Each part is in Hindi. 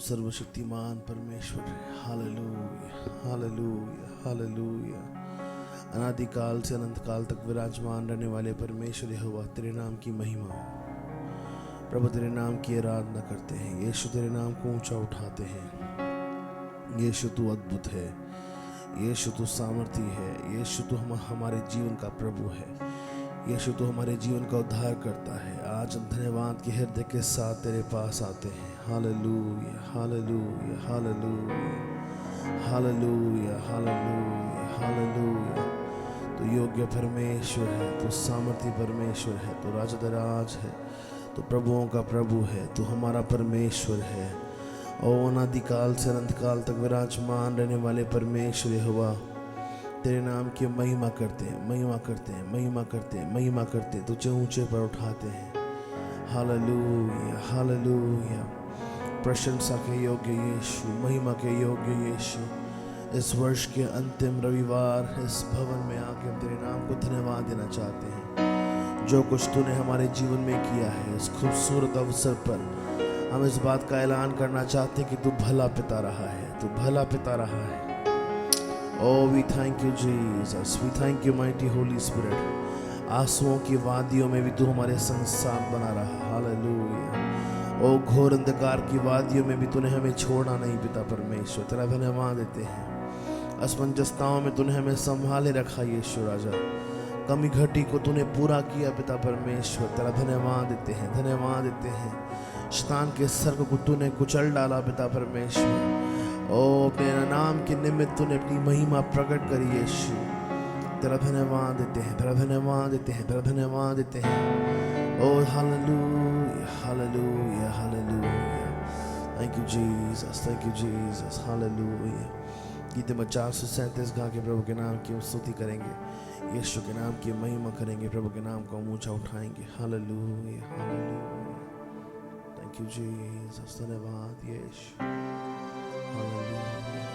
सर्वशक्तिमान परमेश्वर है। Hallelujah, hallelujah, hallelujah. अनादिकाल से अनंत काल तक विराजमान रहने वाले परमेश्वर यहोवा, तेरे नाम की महिमा हो। प्रभु तेरे नाम की आराधना करते हैं। यीशु तेरे नाम को ऊंचा उठाते हैं। यीशु तू अद्भुत है, यीशु तू सामर्थी है, यीशु तू हमारे जीवन का प्रभु है, यीशु तू हमारे जीवन का उद्धार करता है। आज हम धन्यवाद के हृदय के साथ तेरे पास आते हैं। Hallelujah, hallelujah, hallelujah, hallelujah, hallelujah, hallelujah. तो योग्य परमेश्वर है, तो सामर्थी परमेश्वर है, तो राजदराज है, तो प्रभुओं का प्रभु है, तो हमारा परमेश्वर है। और अनादिकाल से अनंत काल तक विराजमान रहने वाले परमेश्वर यहोवा, तेरे नाम की महिमा करते हैं, महिमा करते हैं, महिमा करते हैं, महिमा करते हैं, तुझे ऊंचे पर उठाते हैं। Hallelujah, hallelujah. प्रशंसा के योग्य यीशु, महिमा के योग्य यीशु, इस वर्ष के अंतिम रविवार इस भवन में आके हम तेरे नाम को धन्यवाद देना चाहते हैं। जो कुछ तूने हमारे जीवन में किया है, इस खूबसूरत अवसर पर हम इस बात का ऐलान करना चाहते हैं कि तू भला पिता रहा है, तू भला पिता रहा है। Oh, we thank you, Jesus. We thank you, mighty Holy Spirit. आंसुओं की वादियों में भी तू हमारे संग साथ बना रहा। हालेलुया। ओ घोर अंधकार की वादियों में भी तूने हमें छोड़ा नहीं पिता परमेश्वर, तेरा धन्यवाद देते हैं। असमंजसताओं में तूने हमें संभाले रखा यीशु राजा। कमी घटी को तूने पूरा किया पिता परमेश्वर, तेरा धन्यवाद देते हैं, धन्यवाद देते हैं। शैतान के सर्ग को तूने कुचल डाला पिता परमेश्वर। ओ अपने नाम के निमित्त तूने अपनी महिमा प्रकट करी यीशु, तेरा धन्यवाद देते हैं, तेरा धन्यवाद देते हैं, तेरा धन्यवाद देते हैं। ओ hallelujah, hallelujah, hallelujah. Thank you Jesus, thank you Jesus. Hallelujah. गीत नंबर 437 गा के प्रभु के नाम की स्तुति करेंगे, यीशु के नाम की महिमा करेंगे, प्रभु के नाम को ऊंचा उठाएंगे। Hallelujah, hallelujah. Thank you Jesus, धन्यवाद यीशु। Hallelujah.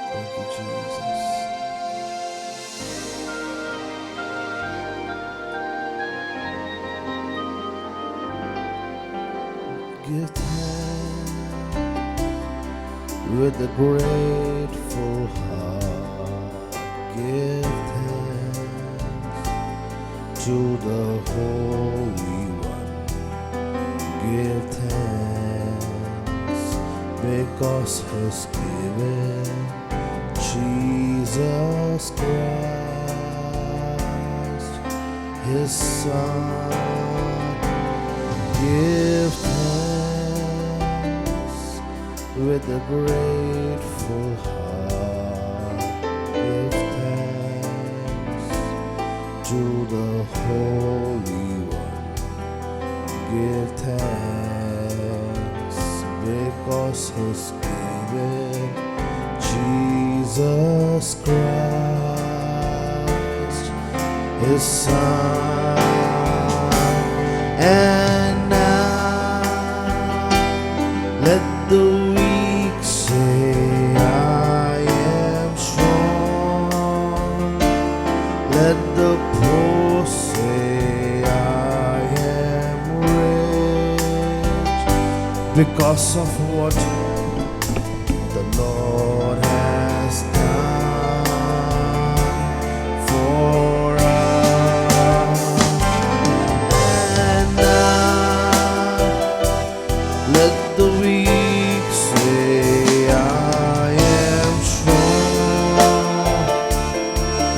Thank you, Jesus. Give thanks with a grateful heart. Give thanks to the Holy One. Give thanks because He's given Jesus Christ, His Son. Give thanks with a grateful heart. Give thanks to the Holy One. Give thanks because He's given Jesus Christ, His Son. And now let the weak say I am strong. Let the poor say I am rich because of what the Lord has done for us. And now let the weak say I am strong.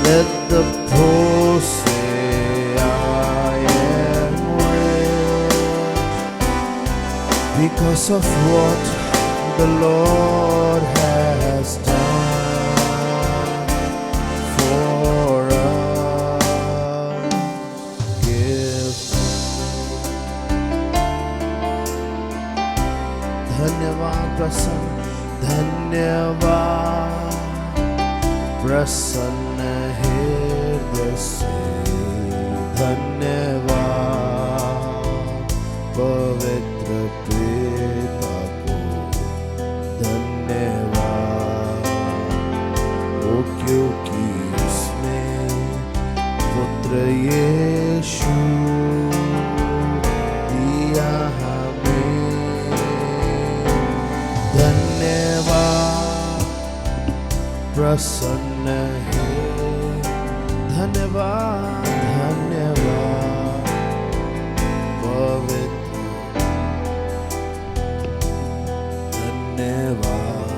Let the poor say I am rich because of what the Lord has done for us. Give धन्यवाद प्रसन्न, धन्यवाद प्रसन्न हृदय से, धन्यवाद पवित्र पिता को, धन्यवाद वो क्योंकि उसने पुत्र यीशु दिया हमें। प्रसन्न है। धन्यवाद धन्यवाद पवित्र, धन्यवाद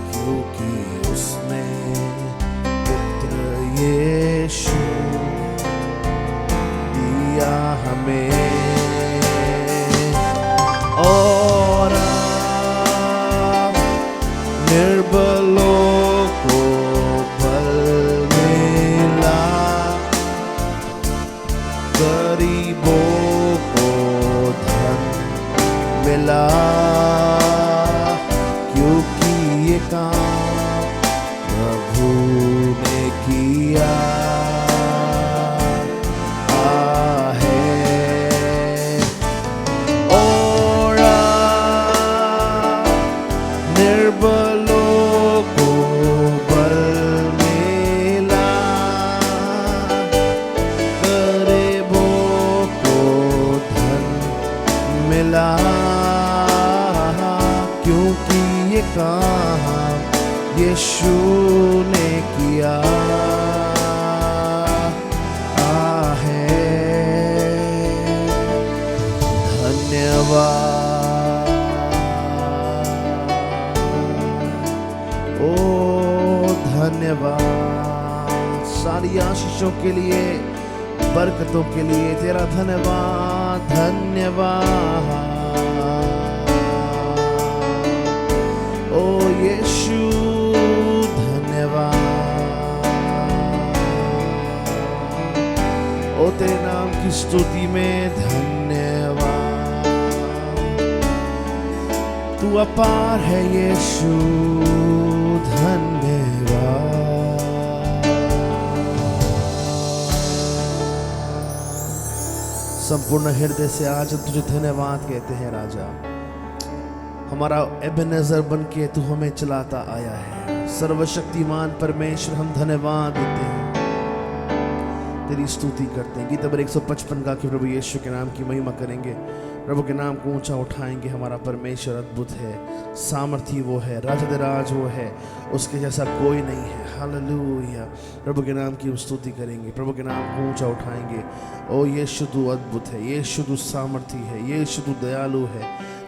क्योंकि उसने पुत्र यीशु दिया हमें। और निर्बलों को बल मिला, गरीबों को धन मिला, क्योंकि ये काम प्रभु ने किया है। और निर्बलों को बल मिला, गरीबों को धन मिला, क्योंकि ये काम यीशु ने किया है। धन्यवाद, ओ धन्यवाद सारी आशीषों के लिए, बरकतों के लिए तेरा धन्यवाद। धन्यवाद ओ यीशु, धन्यवाद। ओ तेरे नाम की स्तुति में धन्यवाद। तू अपार है यीशु, धन्यवाद। संपूर्ण हृदय से आज हम तुझे धन्यवाद कहते हैं राजा। हमारा एबेनेज़र बन के तू हमें चलाता आया है। सर्वशक्तिमान परमेश्वर, हम धन्यवाद देते हैं, तेरी स्तुति करते हैं। गीत नंबर 155 गा के प्रभु यीशु के नाम की महिमा करेंगे, प्रभु के नाम को ऊंचा उठाएंगे। हमारा परमेश्वर अद्भुत है, सामर्थी वो है, राजाधिराज वो है, उसके जैसा कोई नहीं है। हालेलुया। प्रभु के नाम की हम स्तुति करेंगे, प्रभु के नाम को ऊंचा उठाएंगे। ओ यीशु तू अद्भुत है, यीशु तू सामर्थी है, यीशु तू दयालु है।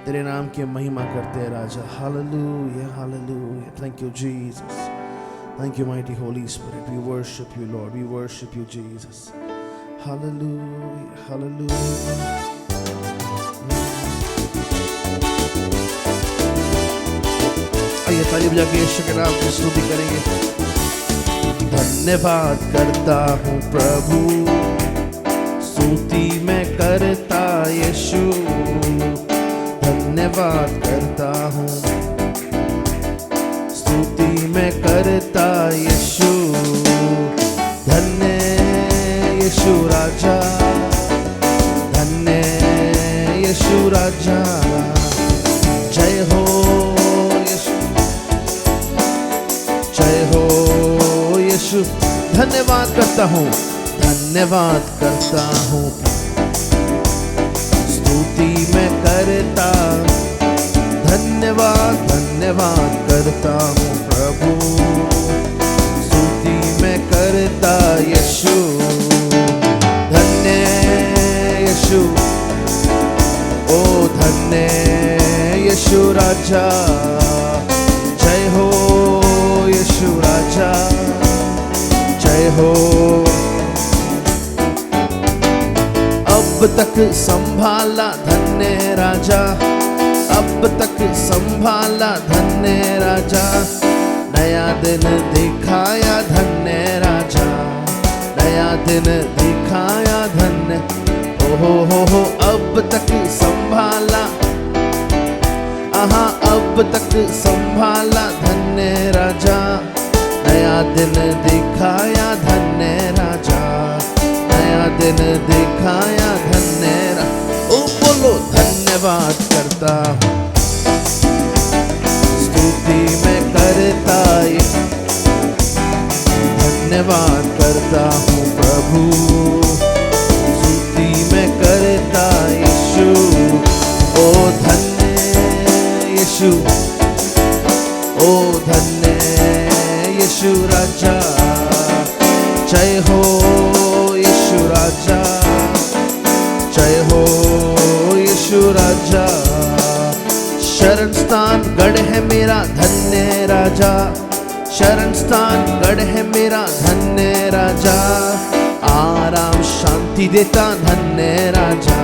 तेरे नाम की महिमा करते हैं राजा। Hallelujah hallelujah. Thank you Jesus, thank you mighty Holy Spirit. We worship you Lord, we worship you Jesus. Hallelujah hallelujah. आइए ताली बजा के यीशु के नाम की स्तुति करेंगे। धन्यवाद करता हूँ प्रभु, स्तुति मैं करता यीशु। धन्यवाद करता हूँ, स्तुति मैं करता यीशु। धन्य यीशु राजा, धन्य यीशु राजा। जय हो यीशु, जय हो यीशु। धन्यवाद करता हूँ, धन्यवाद करता हूँ, स्तुति मैं करता। धन्यवाद धन्यवाद करता हूँ प्रभु, स्तुति मैं करता यीशु। धन्य यीशु, ओ धन्य यीशु राजा। जय हो यीशु राजा, जय हो। अब तक संभाला धन्य राजा, अब तक संभाला धन्य राजा। नया दिन दिखाया धन्य राजा, नया दिन दिखाया धन्य। हो अब तक संभाला, आहा अब तक संभाला धन्य राजा। नया दिन दिखाया धन्य राजा, नया दिन दिखाया धन्य राजा। ओ बोलो धन्यवाद करता हूँ, स्तुति मैं करता। धन्यवाद करता हूँ प्रभु, स्तुति मैं करता यीशु। ओ धन्य यीशु, ओ धन्य यीशु राजा, जय हो यीशु राजा, जय हो यीशु राजा। शरण स्थान गढ़ है मेरा धन्य राजा, शरण स्थान गढ़ है मेरा धन्य राजा। आराम शांति देता धन्य राजा,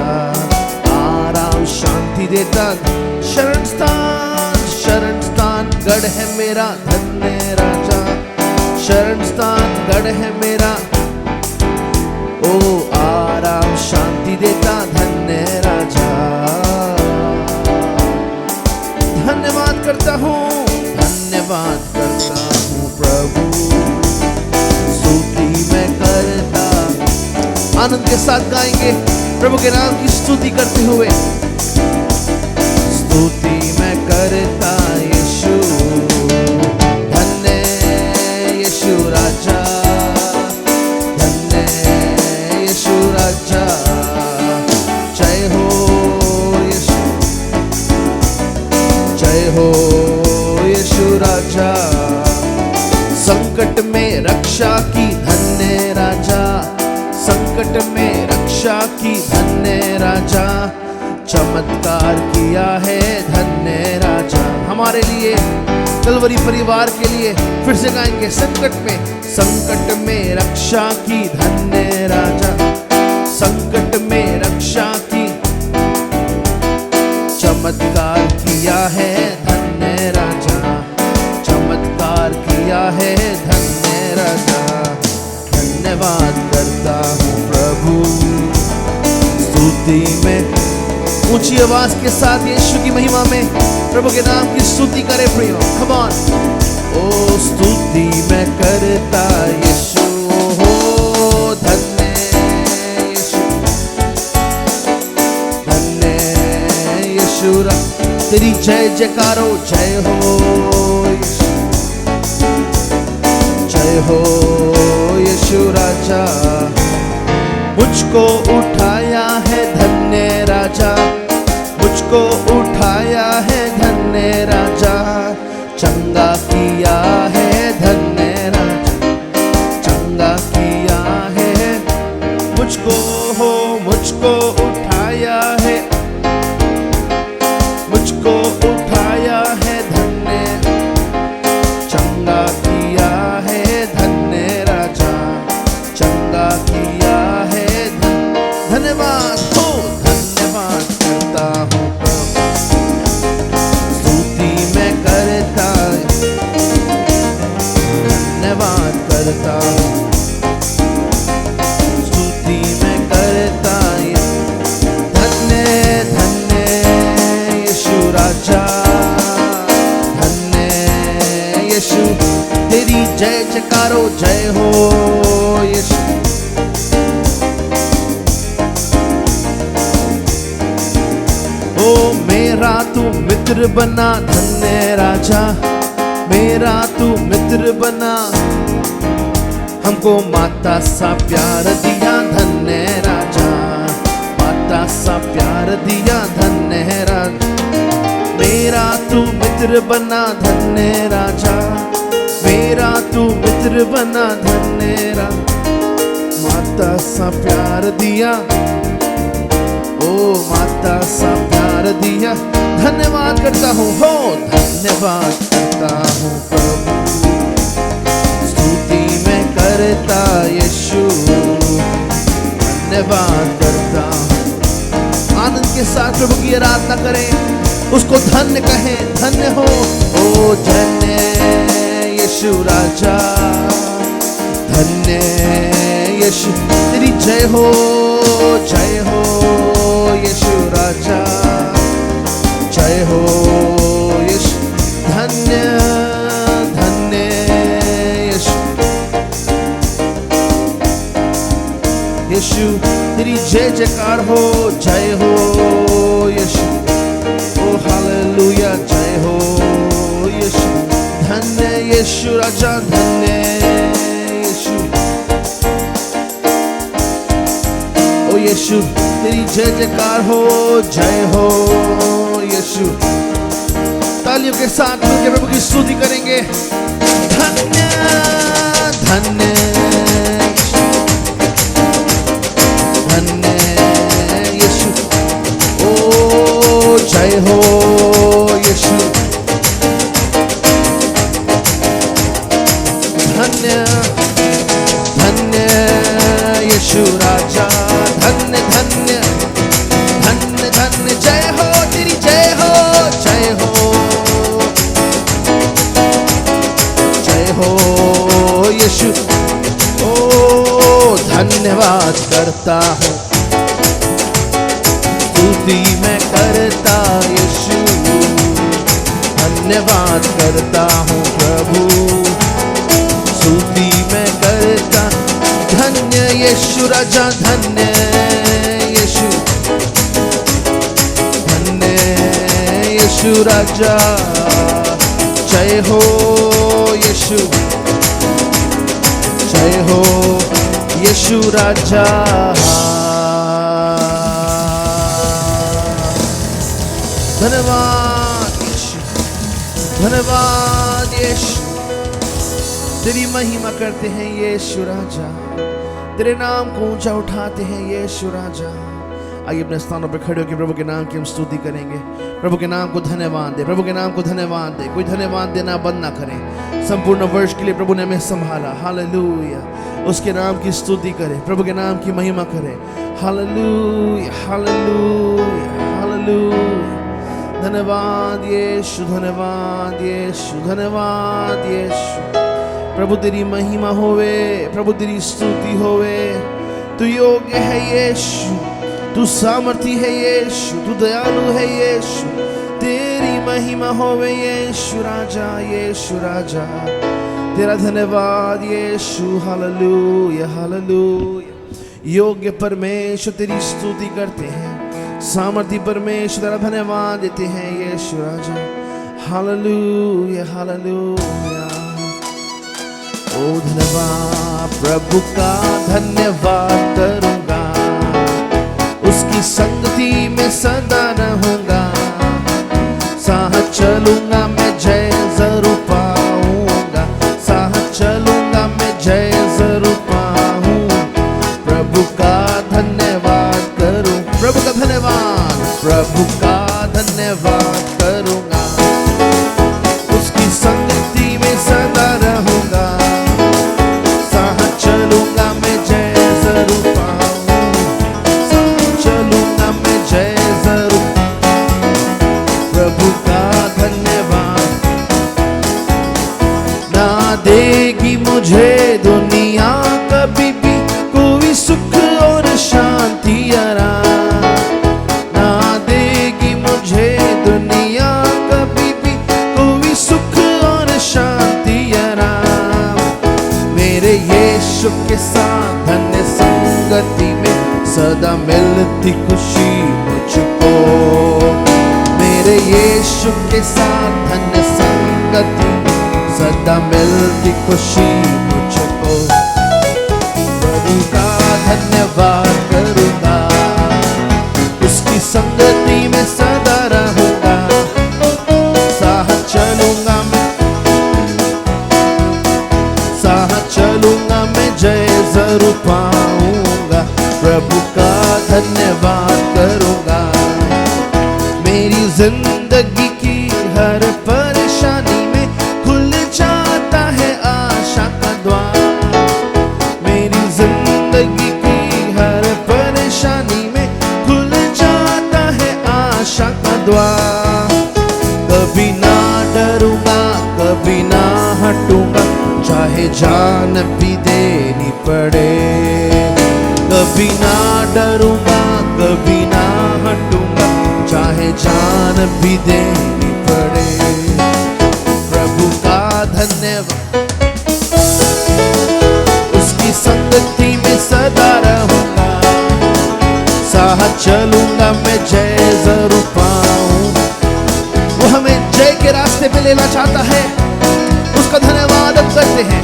आराम शांति देता। शरण स्थान गढ़ है मेरा धन्य राजा, शरण स्थान गढ़ है मेरा। ओ आराम शांति देता धन्य राजा। धन्यवाद करता हूँ, धन्यवाद करता हूँ प्रभु, स्तुति मैं करता। आनंद के साथ गाएंगे प्रभु के नाम की स्तुति करते हुए। स्तुति मैं करता यीशु, धन्य यीशु राजा, धन्य यीशु राजा। जय हो यीशु, जय हो यीशु राजा। संकट में रक्षा की धन्य राजा, संकट में रक्षा की धन्य राजा। चमत्कार किया है धन्य राजा हमारे लिए, कलवरी परिवार के लिए। फिर से गाएंगे, संकट में रक्षा की धन्य राजा, संकट में रक्षा की। चमत्कार किया है धन्य राजा, चमत्कार किया है धन्य राजा। धन्यवाद करता हूँ प्रभु, स्तुति में। ऊंची आवाज के साथ यीशु की महिमा में प्रभु के नाम की स्तुति करे प्रियो। Come on. ओ स्तुति मैं करता यीशु, हो धन्य यीशु, धन्य यीशु। तेरी जय जयकारो, जय हो यीशु, जय हो यीशु राजा। मुझको उठाया है धन्य राजा, मुझको उठाया है धन्य राजा। चंगा किया है धन्य राजा, चंगा किया है। मुझको उठाया है, मुझको उठाया है धन्य। चंगा किया है धन्य राजा, चंगा किया है। धन्यवाद हो, धन्यवाद करता हूँ प्रभु, स्तुति मैं करता, धन्यवाद करता हूँ, स्तुति मैं करता। धन्य धन्य यीशु राजा, धन्य यीशु। तेरी जय जयकारो, जय हो यीशु। ओ मेरा तू मित्र बना धन्य राजा, मेरा तू मित्र बना। हमको माता सा प्यार दिया धन्य राजा, माता सा प्यार दिया धन्य राजा। मेरा तू मित्र बना धन्य राजा, मेरा तू मित्र बना धन्य राजा। माता सा प्यार दिया, ओ माता सा प्यार दिया। धन्यवाद करता हूँ, हो धन्यवाद करता हूँ प्रभु, स्तुति मैं करता यीशु, धन्यवाद करता हूँ। आनंद के साथ प्रभु की आराधना करें, उसको धन्य कहें, धन्य हो। ओ धन्य यीशु राजा, धन्य यीशु। तेरी जय हो, जय हो यीशु राजा, जय हो यीशु। धन्य धन्य यीशु, यीशु तेरी जय जयकार हो, जय हो यीशु। ओ हालेलुया, जय हो यीशु। धन्य यीशु राजा, धन्य यीशु। ओ यीशु तेरी जय जयकार हो, जय हो यीशु। तालियों के साथ मिलकर प्रभु की स्तुति करेंगे। धन्य धन्य यीशु। ओ जय हो यीशु। धन्य धन्य यीशु राजा। धन्य धन्य धन्य धन्य। जय हो तेरी जय हो जय हो जय हो यीशु। ओ धन्यवाद करता हूँ, स्तुति मैं करता यीशु। धन्यवाद करता हूँ प्रभु, स्तुति मैं करता। धन्य यीशु राजा। धन्य यीशु। धन्य यीशु राजा। जय हो यीशु। जय हो यीशु राजा। धन्यवाद यीशु। धन्यवाद यीशु। तेरी महिमा करते हैं यीशु राजा, तेरे नाम को ऊंचा उठाते हैं यीशु राजा। आइए अपने स्थानों पर खड़े होकर प्रभु के नाम की हम स्तुति करेंगे। प्रभु के नाम को धन्यवाद दे, प्रभु के नाम को धन्यवाद दे। कोई धन्यवाद देना बंद ना करें। संपूर्ण वर्ष के लिए प्रभु ने हमें संभाला। हालेलुया। उसके नाम की स्तुति करें, प्रभु के नाम की महिमा करें। Hallelujah hallelujah hallelujah. धन्यवाद यीशु। धन्यवाद यीशु। धन्यवाद यीशु। प्रभु तेरी महिमा होवे, प्रभु तेरी स्तुति होवे। तू योग्य है यीशु, तू सामर्थी है यीशु, तू दयालु है यीशु। तेरी महिमा होवे यीशु राजा। यीशु राजा तेरा धन्यवाद यीशु। Hallelujah hallelujah. योग्य परमेश्वर तेरी स्तुति करते हैं, सामर्थी परमेश्वर तेरा धन्यवाद देते हैं यीशु राजा। Hallelujah hallelujah. ओ धन्यवाद प्रभु का धन्यवाद करूंगा, उसकी संगति में सदा रहूंगा। साथ चलूंगा मैं जय जरूर पाऊंगा, साथ चलूंगा मैं जय जरूर पाऊं। प्रभु का धन्यवाद करूं, प्रभु का धन्यवाद, प्रभु का धन्यवाद करूंगा। उसकी संगति में सदा रहूंगा। देगी मुझे दुनिया कभी भी कोई सुख और शांति आराम, ना देगी मुझे दुनिया कभी भी कोई सुख और शांति आराम। मेरे यीशु के साथ धन्य संगति में सदा मिलती खुशी मुझको। मेरे यीशु के साथ धन्य संगति सदा मिलती खुशी मुझको। प्रभु का धन्यवाद करूंगा, उसकी संगति में सदा रहूंगा। साथ चलूंगा मैं, साथ चलूंगा मैं जय जरूर पाऊंगा। प्रभु का धन्यवाद करूंगा। मेरी जिंदगी की हर परेशानी कभी ना डरूंगा, कभी ना हटूंगा, चाहे जान भी देनी पड़े। कभी ना डरूंगा, कभी ना हटूंगा, चाहे जान भी देनी पड़े। प्रभु का धन्यवाद, उसकी संगति में सदा रहूंगा। साथ चलूंगा मैं जय जरूर पाऊं। वो हमें जय के रास्ते पे लेना चाहता है, उसका धन्यवाद हम करते हैं।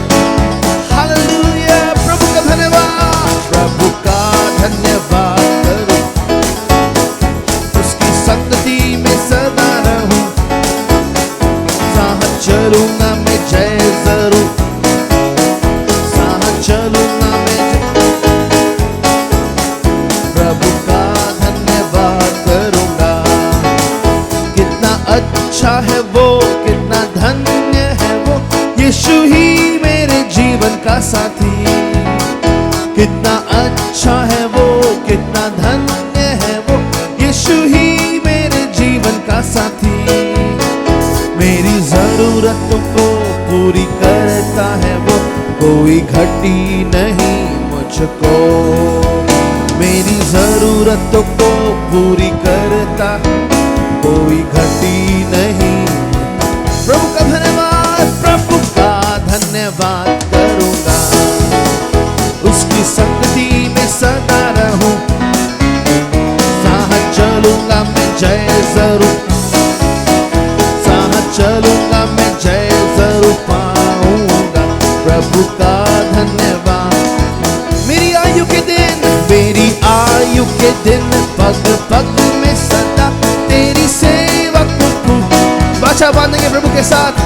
हालेलुया। प्रभु का धन्यवाद, प्रभु का धन्यवाद करूं, उसकी संगति में सदा रहूं। साथ चलूंगा मैं जय जरूर चलूंगा मैं, प्रभु का धन्यवाद करूंगा। कितना अच्छा है वो, कितना धन्य है वो, यीशु ही मेरे जीवन का साथी। कितना अच्छा है वो, कितना धन्य है वो, यीशु ही मेरे जीवन का साथी। मेरी जरूरतों को पूरी करता है वो, कोई घटी नहीं मुझको। मेरी जरूरतों को पूरी करता, कोई घटी नहीं। प्रभु का धन्यवाद, प्रभु का धन्यवाद करूंगा। उसकी संगति में सदा रहूं, साथ चलूंगा मैं जय जरूर, साथ चलूंगा मैं जय जरूर पाऊंगा। प्रभु का धन्यवाद। मेरी आयु के दिन, मेरी आयु के दिन, पग पग में सदा तेरी सेवा को बाछा बांधेंगे प्रभु के साथ।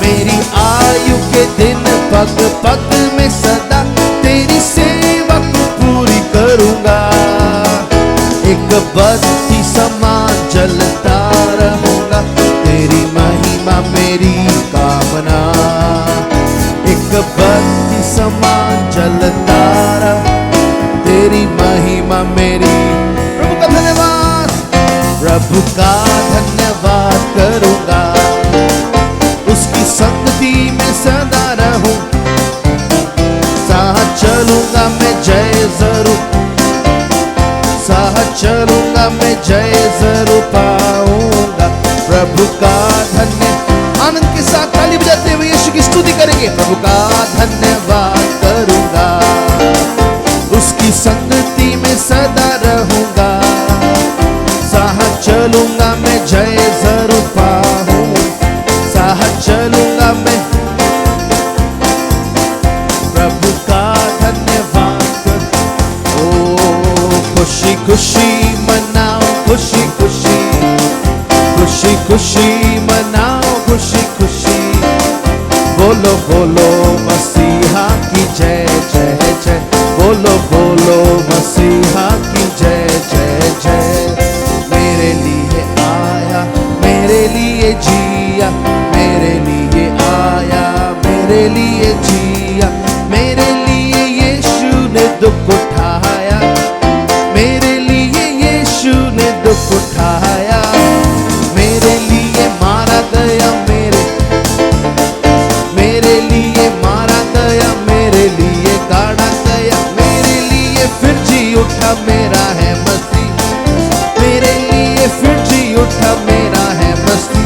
मेरी आयु के दिन, पग पग में सदा तेरी सेवा को पूरी करूंगा। एक बत्ती समान जलता रहूंगा, तेरी महिमा मेरी कामना। एक बत्ती समान जलता रहा, तेरी महिमा मेरी। प्रभु का धन्यवाद, प्रभु का धन्यवाद करूंगा। उसकी संगति में सदा रहूं, साथ चलूंगा मैं जय जरूर, साथ चलूंगा मैं जय जरूर पाऊंगा। प्रभु का धन्य, आनंद के साथ ताली बजाते हुए यीशु की स्तुति करेंगे। प्रभु का धन्यवाद करूंगा, उसकी संगति में सदा रहूंगा, साथ चलूंगा मैं जय जरूर पाऊं, साथ चलूंगा मैं। प्रभु का धन्यवाद। ओ खुशी खुशी मनाओ, खुशी खुशी, खुशी खुशी मनाओ, खुशी खुशी। बोलो बोलो मसीहा की जय जय जय, बोलो बोलो मसीहा की जय जय जय। मेरे लिए आया, मेरे लिए जिया, मेरे लिए आया, मेरे लिए जिया। मेरे लिए यीशु ने दुख उठाया, मेरे लिए यीशु ने दुख उठाया। मेरे लिए मारा गया, मेरे लिए मारा गया, मेरे लिए गाड़ा गया। मेरे लिए फिर जी उठा, मेरा है मसीह। मेरे लिए फिर जी उठा, मेरा है मसीह।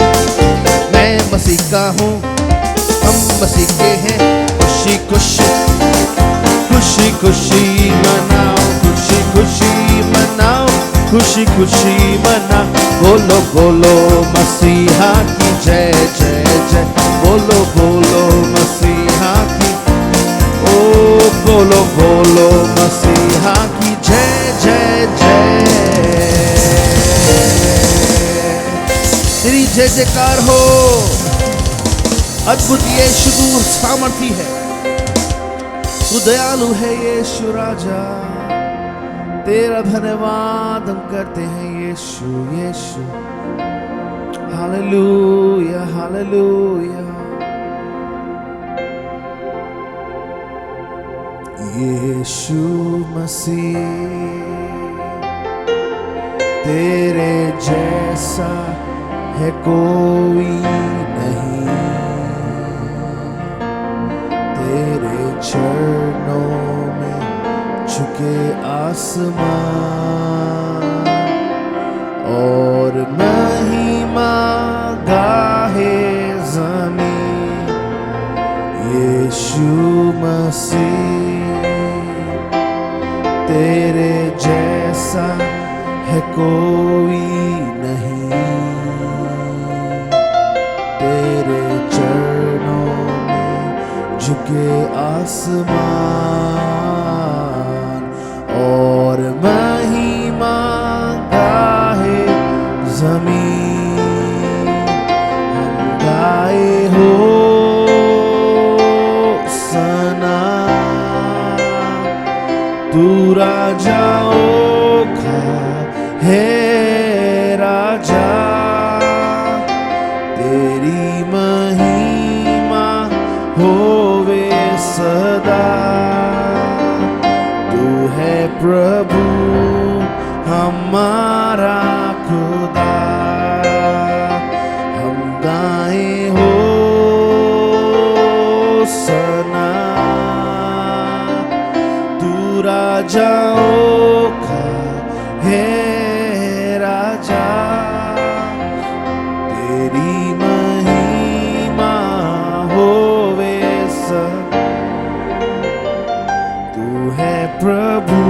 मैं मसीह का हूँ, हम मसीह के हैं। खुशी खुशी, खुशी खुशी मनाओ, खुशी खुशी मनाओ, खुशी खुशी मना। बोलो बोलो मसीहा की जय जय जय, बोलो बोलो मसीहा की। ओ बोलो बोलो मसीहा की जय जय जय। तेरी जय जयकार हो। अद्भुत यीशु तू सामर्थी है, तू दयालु है यीशु राजा। तेरा धन्यवाद हम करते हैं यीशु यीशु। Hallelujah hallelujah. यीशु मसीह तेरे जैसा है कोई नहीं, तेरे चरणों में झुके आसमान और महिमा गाहे ज़मीन। यीशु मसीह तेरे जैसा है कोई नहीं, तेरे चरणों में झुके आसमान और महिमा गाहे ज़मीन। हम गाए हो सना तू राजाओं का है राजा, तेरी महिमा होवे सदा। तू है प्रभु हमारा खुदा, हम गाए हो सना। तू राजाओं का है राजा, तेरी महिमा होवे सदा। तू है प्रभु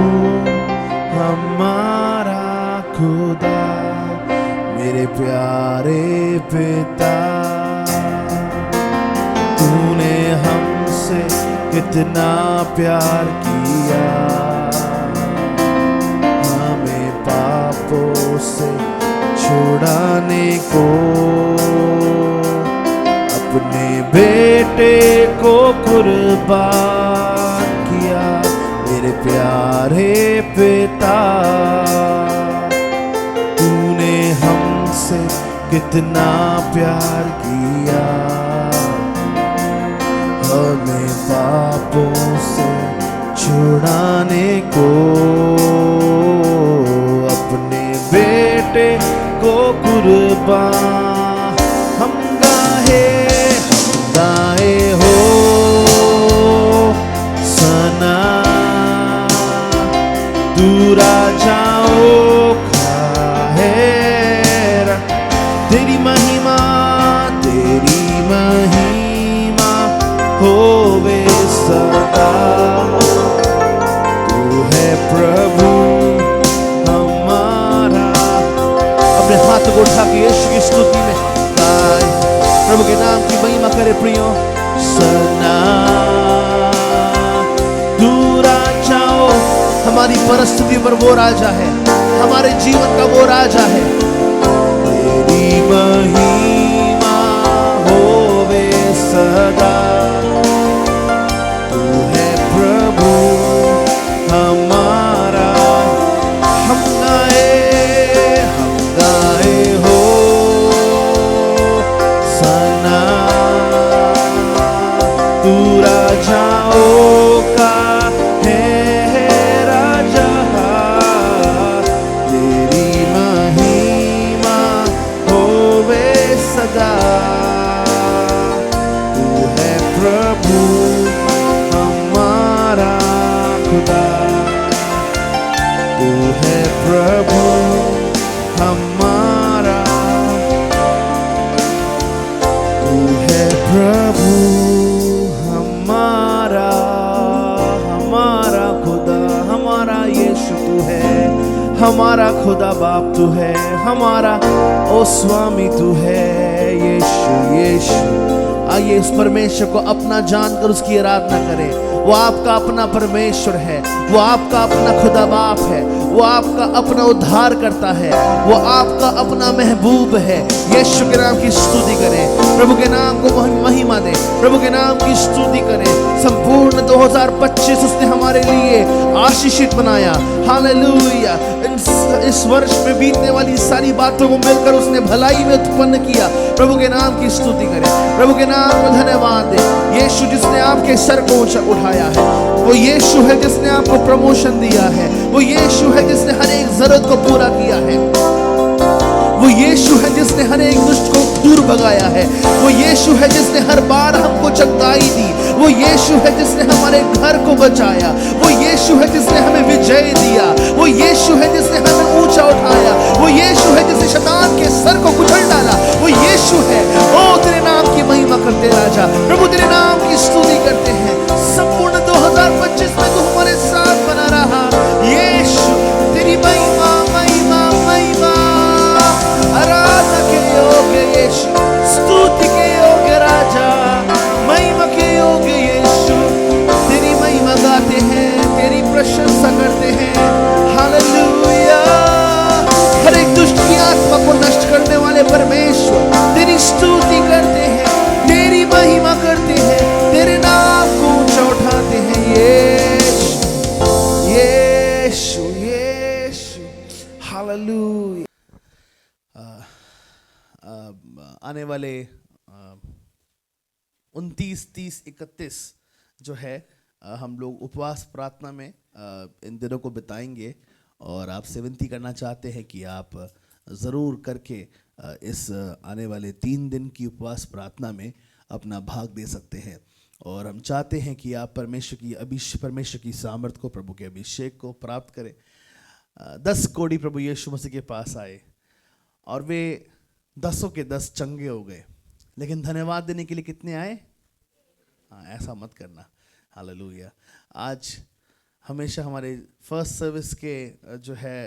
हमारा खुदा, मेरे प्यारे पिता। तूने हमसे कितना प्यार किया, हमें पापों से छुड़ाने को अपने बेटे को कुर्बान किया। मेरे प्यारे पिता, तूने हमसे कितना प्यार किया, हमें पापों से छुड़ाने को अपने बेटे को कुर्बान। हम गाए हो सना। तू राजाओं का है, तेरी महिमा होवे सदा। तू है प्रभु हमारा। अपने हाथ को उठा के यीशु की स्तुति में गाए, प्रभु के नाम की महिमा करे प्रियो। सना तू राजाओ, हमारी परिस्थिति पर वो राजा है, हमारे जीवन का वो राजा है। तेरी महिमा होवे सदा। तू है प्रभु हमारा। हम गाए हो सना। तू राजाओं का है राजा, तेरी महिमा होवे सदा। तू है प्रभु हमारा खुदा। तू है प्रभु हमारा। तू है प्रभु हमारा, हमारा खुदा, हमारा यीशु तू है, हमारा खुदा बाप तू है, हमारा ओ स्वामी तू है यीशु। यीशु आइए इस परमेश्वर को अपना जानकर उसकी आराधना करें। वो आपका अपना परमेश्वर है, वो आपका अपना खुदा बाप है, वो आपका अपना उद्धार करता है, वो आपका अपना महबूब है। यीशु के नाम की स्तुति करें, प्रभु के नाम को महिमा दें, प्रभु के नाम की स्तुति करें। संपूर्ण 2025 उसने हमारे लिए आशीषित बनाया। हालेलुया। इस वर्ष में बीतने वाली सारी बातों को मिलकर उसने भलाई में उत्पन्न किया। प्रभु के नाम की स्तुति करें, प्रभु के नाम को धन्यवाद दें। यीशु जिसने आपके सर को उठाया है, वो यीशु है जिसने आपको प्रमोशन दिया है, वो यीशु है जिसने हर एक जरूरत को पूरा किया है, वो यीशु है जिसने हर एक दुष्ट को दूर भगाया है, वो यीशु है जिसने हर बार हमको चंगाई दी, वो यीशु है जिसने हमारे घर को बचाया, वो यीशु है जिसने हमें विजय दिया, वो यीशु है जिसने हमें ऊंचा उठाया, वो यीशु है जिसने शैतान के सर को कुचल डाला, वो यीशु है। ओ तेरे नाम की महिमा करते राजा, प्रभु तेरे नाम की स्तुति करते हैं। संपूर्ण 2025 में तू हमारे साथ बना रहा यीशु। तेरी महिमा महिमा महिमा, आराधना के योग्य यीशु, स्तुति के योग्य राजा, महिमा के योग्य यीशु। तेरी महिमा गाते हैं, तेरी प्रशंसा करते हैं। हालेलुया। हर एक दुष्ट की आत्मा को नष्ट करने वाले परमेश्वर तेरी स्तुति करते हैं, तेरी महिमा करते हैं, तेरे नाम को ऊंचा उठाते हैं यीशु। आने वाले 29, 30, 31 जो है हम लोग उपवास प्रार्थना में इन दिनों को बिताएंगे, और आपसे विनती करना चाहते हैं कि आप ज़रूर करके इस आने वाले 3 दिन की उपवास प्रार्थना में अपना भाग दे सकते हैं। और हम चाहते हैं कि आप परमेश्वर की सामर्थ को, प्रभु के अभिषेक को प्राप्त करें। 10 कोड़ी प्रभु यीशु मसीह के पास आए और वे 10 के 10 चंगे हो गए, लेकिन धन्यवाद देने के लिए कितने आए? हाँ, ऐसा मत करना। हालेलुया। आज हमेशा हमारे फर्स्ट सर्विस के जो है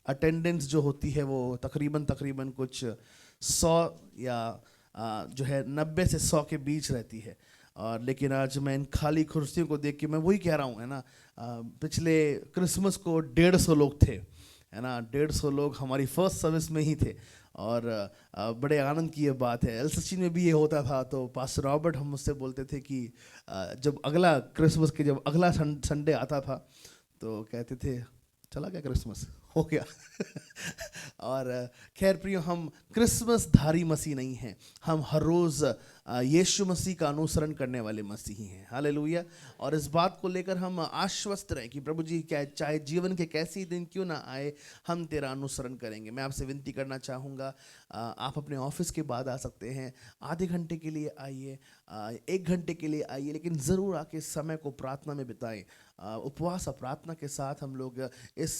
अटेंडेंस जो होती है वो तकरीबन कुछ 100 या जो है 90 से 100 के बीच रहती है। और लेकिन आज मैं इन खाली कुर्सियों को देख के मैं वही कह रहा हूँ, है ना, पिछले क्रिसमस को 150 लोग थे, है ना, 150 लोग हमारी फर्स्ट सर्विस में ही थे। और बड़े आनंद की ये बात है। एलसीसी में भी ये होता था, तो पास्टर रॉबर्ट हम मुझसे बोलते थे कि जब अगला क्रिसमस के जब अगला संडे आता था तो कहते थे चला गया क्रिसमस, हो गया। और खैर प्रियो, हम क्रिसमस धारी मसीह नहीं हैं, हम हर रोज़ यीशु मसीह का अनुसरण करने वाले मसीही हैं। हालेलुया। और इस बात को लेकर हम आश्वस्त रहें कि प्रभु जी, क्या चाहे जीवन के कैसे दिन क्यों ना आए, हम तेरा अनुसरण करेंगे। मैं आपसे विनती करना चाहूँगा, आप अपने ऑफिस के बाद आ सकते हैं, आधे घंटे के लिए आइए, 1 घंटे के लिए आइए, लेकिन ज़रूर आके समय को प्रार्थना में बिताएं। उपवास और प्रार्थना के साथ हम लोग इस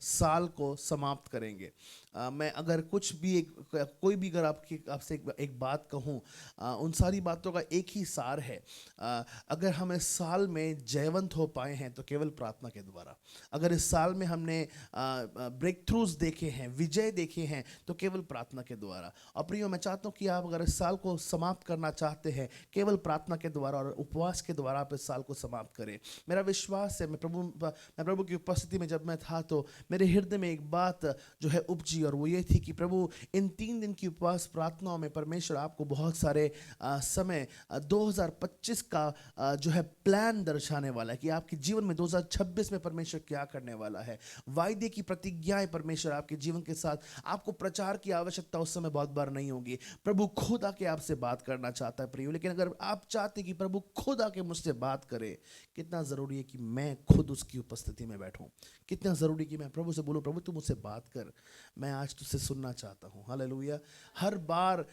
साल को समाप्त करेंगे। मैं अगर कुछ भी कोई भी अगर आपसे एक बात कहूँ, उन सारी बातों का एक ही सार है। अगर हम इस साल में जयवंत हो पाए हैं तो केवल प्रार्थना के द्वारा। अगर इस साल में हमने ब्रेक थ्रूज देखे हैं, विजय देखे हैं, तो केवल प्रार्थना के द्वारा। और प्रियो, मैं चाहता हूँ कि आप अगर इस साल को समाप्त करना चाहते हैं, केवल प्रार्थना के द्वारा और उपवास के द्वारा आप इस साल को समाप्त करें। मेरा विश्वास है, मैं प्रभु की उपस्थिति में जब मैं था तो मेरे हृदय में एक बात जो है उपजी, और वो ये थी कि प्रभु, इन 3 दिन की उपवास प्रार्थनाओं में परमेश्वर आपको बहुत सारे समय 2025 का जो है प्लान दर्शाने वाला है कि आपके जीवन में 2026 में परमेश्वर क्या करने वाला है। वायदे की प्रतिज्ञाएं परमेश्वर आपके जीवन के साथ, आपको प्रचार की आवश्यकता उस समय बहुत बार नहीं होगी। प्रभु खुद आके आपसे बात करना चाहता है प्रियो। लेकिन अगर आप चाहते कि प्रभु खुद आके मुझसे बात करे, कितना ज़रूरी है कि मैं खुद उसकी उपस्थिति में बैठूं। कितना ज़रूरी कि मैं प्रभु से बोलूं, प्रभु तू मुझसे बात कर, मैं आज तुझसे सुनना चाहता हूं। हालेलुया। हर बार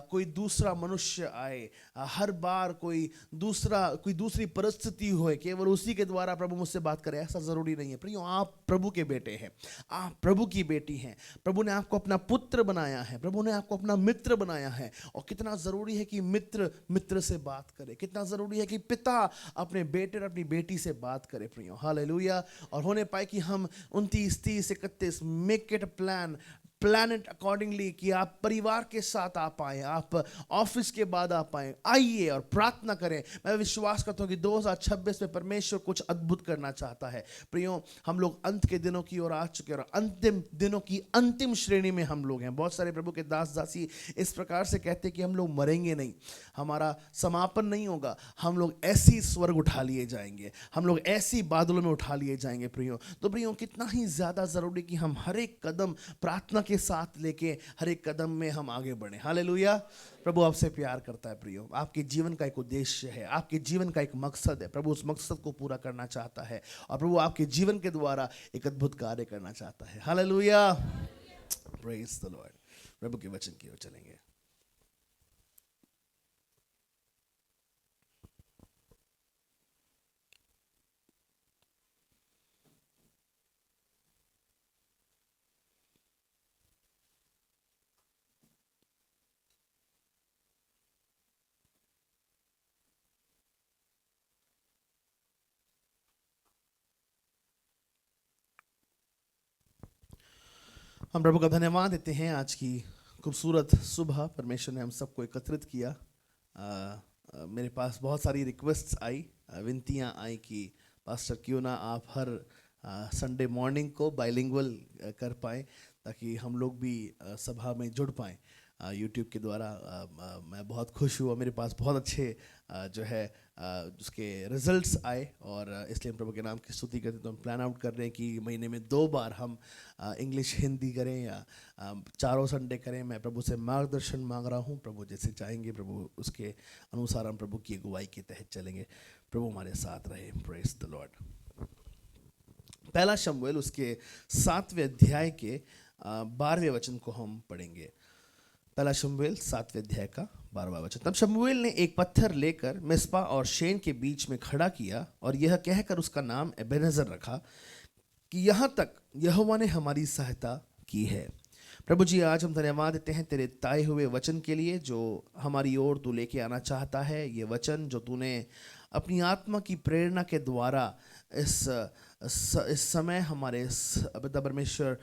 कोई दूसरा मनुष्य आए, हर बार कोई दूसरी परिस्थिति होए, केवल उसी के द्वारा प्रभु मुझसे बात करे, ऐसा ज़रूरी नहीं है। प्रियो, आप प्रभु के बेटे हैं, आप प्रभु की बेटी हैं। प्रभु ने आपको अपना पुत्र बनाया है, प्रभु ने आपको अपना मित्र बनाया है। और कितना ज़रूरी है कि मित्र से बात करे, कितना ज़रूरी है कि पिता अपने बेटे और अपनी बेटी से बात करे प्रियो। हालेलुया। और होने पाए कि हम 29, 30, 31 make it a plan it accordingly, कि आप परिवार के साथ आ पाएँ, आप ऑफिस के बाद आ पाएँ, आइए और प्रार्थना करें। मैं विश्वास करता हूँ कि 2026 में परमेश्वर कुछ अद्भुत करना चाहता है। प्रियो, हम लोग अंत के दिनों की ओर आ चुके हैं, और अंतिम दिनों की अंतिम श्रेणी में हम लोग हैं। बहुत सारे प्रभु के दास दासी इस प्रकार से कहते हैं कि हम लोग मरेंगे नहीं, हमारा समापन नहीं होगा, हम लोग ऐसी स्वर्ग उठा लिए जाएंगे, हम लोग ऐसी बादलों में उठा लिए जाएंगे प्रियो। तो प्रियो, कितना ही ज़्यादा ज़रूरी कि हम हर एक कदम प्रार्थना के साथ लेके हर एक कदम में हम आगे बढ़ें। हालेलुया। प्रभु आपसे प्यार करता है प्रियो, आपके जीवन का एक उद्देश्य है, आपके जीवन का एक मकसद है। प्रभु उस मकसद को पूरा करना चाहता है, और प्रभु आपके जीवन के द्वारा एक अद्भुत कार्य करना चाहता है। हालेलुया। Praise the Lord. प्रभु के वचन की ओर चलेंगे। हम प्रभु का धन्यवाद देते हैं आज की खूबसूरत सुबह। परमेश्वर ने हम सबको एकत्रित किया। मेरे पास बहुत सारी रिक्वेस्ट्स आई, विनतियाँ आई कि पास्टर क्यों ना आप हर संडे मॉर्निंग को बाइलिंगुअल कर पाएँ, ताकि हम लोग भी सभा में जुड़ पाएँ। यूट्यूब के द्वारा मैं बहुत खुश हुआ। मेरे पास बहुत अच्छे जो है उसके रिजल्ट्स आए और इसलिए हम प्रभु के नाम की स्तुति करते हैं। तो हम प्लान आउट कर रहे हैं कि महीने में 2 बार हम इंग्लिश हिंदी करें या चारों संडे करें। मैं प्रभु से मार्गदर्शन मांग रहा हूँ। प्रभु जैसे चाहेंगे प्रभु उसके अनुसार हम प्रभु की अगुवाई के तहत चलेंगे। प्रभु हमारे साथ रहे। Praise the Lord. पहला शमूएल उसके 7वें अध्याय के 12वें वचन को हम पढ़ेंगे। पहला शमूएल 7वें अध्याय का 12वां वचन। तब शमूएल ने एक पत्थर लेकर मिस्पा और शेन के बीच में खड़ा किया और यह कहकर उसका नाम एबेनेजर रखा कि यहाँ तक यहोवा ने हमारी सहायता की है। प्रभु जी, आज हम धन्यवाद देते हैं तेरे ताए हुए वचन के लिए जो हमारी ओर तू लेके आना चाहता है। ये वचन जो तूने अपनी आत्मा की प्रेरणा के द्वारा इस समय हमारे पिता परमेश्वर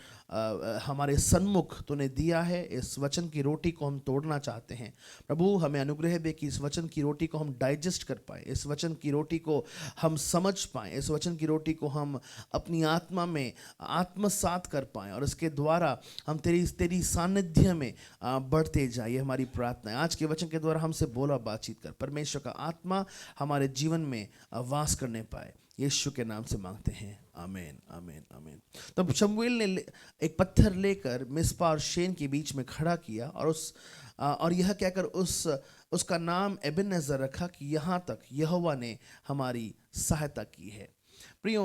हमारे सन्मुख तूने दिया है, इस वचन की रोटी को हम तोड़ना चाहते हैं। प्रभु हमें अनुग्रह दे कि इस वचन की रोटी को हम डाइजेस्ट कर पाए, इस वचन की रोटी को हम समझ पाएँ, इस वचन की रोटी को हम अपनी आत्मा में आत्मसात कर पाएँ और इसके द्वारा हम तेरी सानिध्य में बढ़ते जाए। ये हमारी प्रार्थना है। आज के वचन के द्वारा हमसे बोला, बातचीत कर। परमेश्वर का आत्मा हमारे जीवन में वास करने पाए। यीशु के नाम से मांगते हैं, आमीन आमीन आमीन। तब शमूएल ने एक पत्थर लेकर मिस्पा और शेन के बीच में खड़ा किया और यह कहकर उसका नाम एबेनेजर रखा कि यहाँ तक यहोवा ने हमारी सहायता की है। प्रियो,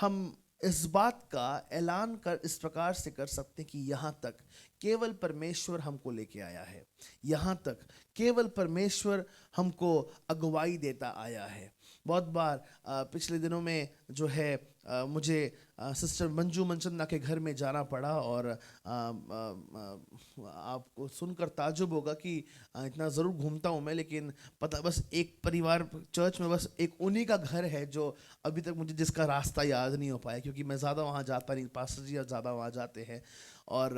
हम इस बात का ऐलान कर इस प्रकार से कर सकते हैं कि यहाँ तक केवल परमेश्वर हमको लेके आया है, यहाँ तक केवल परमेश्वर हमको अगुवाई देता आया है। बहुत बार पिछले दिनों में जो है मुझे सिस्टर मंजू मनचंदा के घर में जाना पड़ा और आपको सुनकर ताजुब होगा कि इतना ज़रूर घूमता हूँ मैं, लेकिन पता बस एक परिवार चर्च में बस एक उन्हीं का घर है जो अभी तक मुझे जिसका रास्ता याद नहीं हो पाया, क्योंकि मैं ज़्यादा वहाँ जाता नहीं, पास्टर जी ज़्यादा वहाँ जाते हैं। और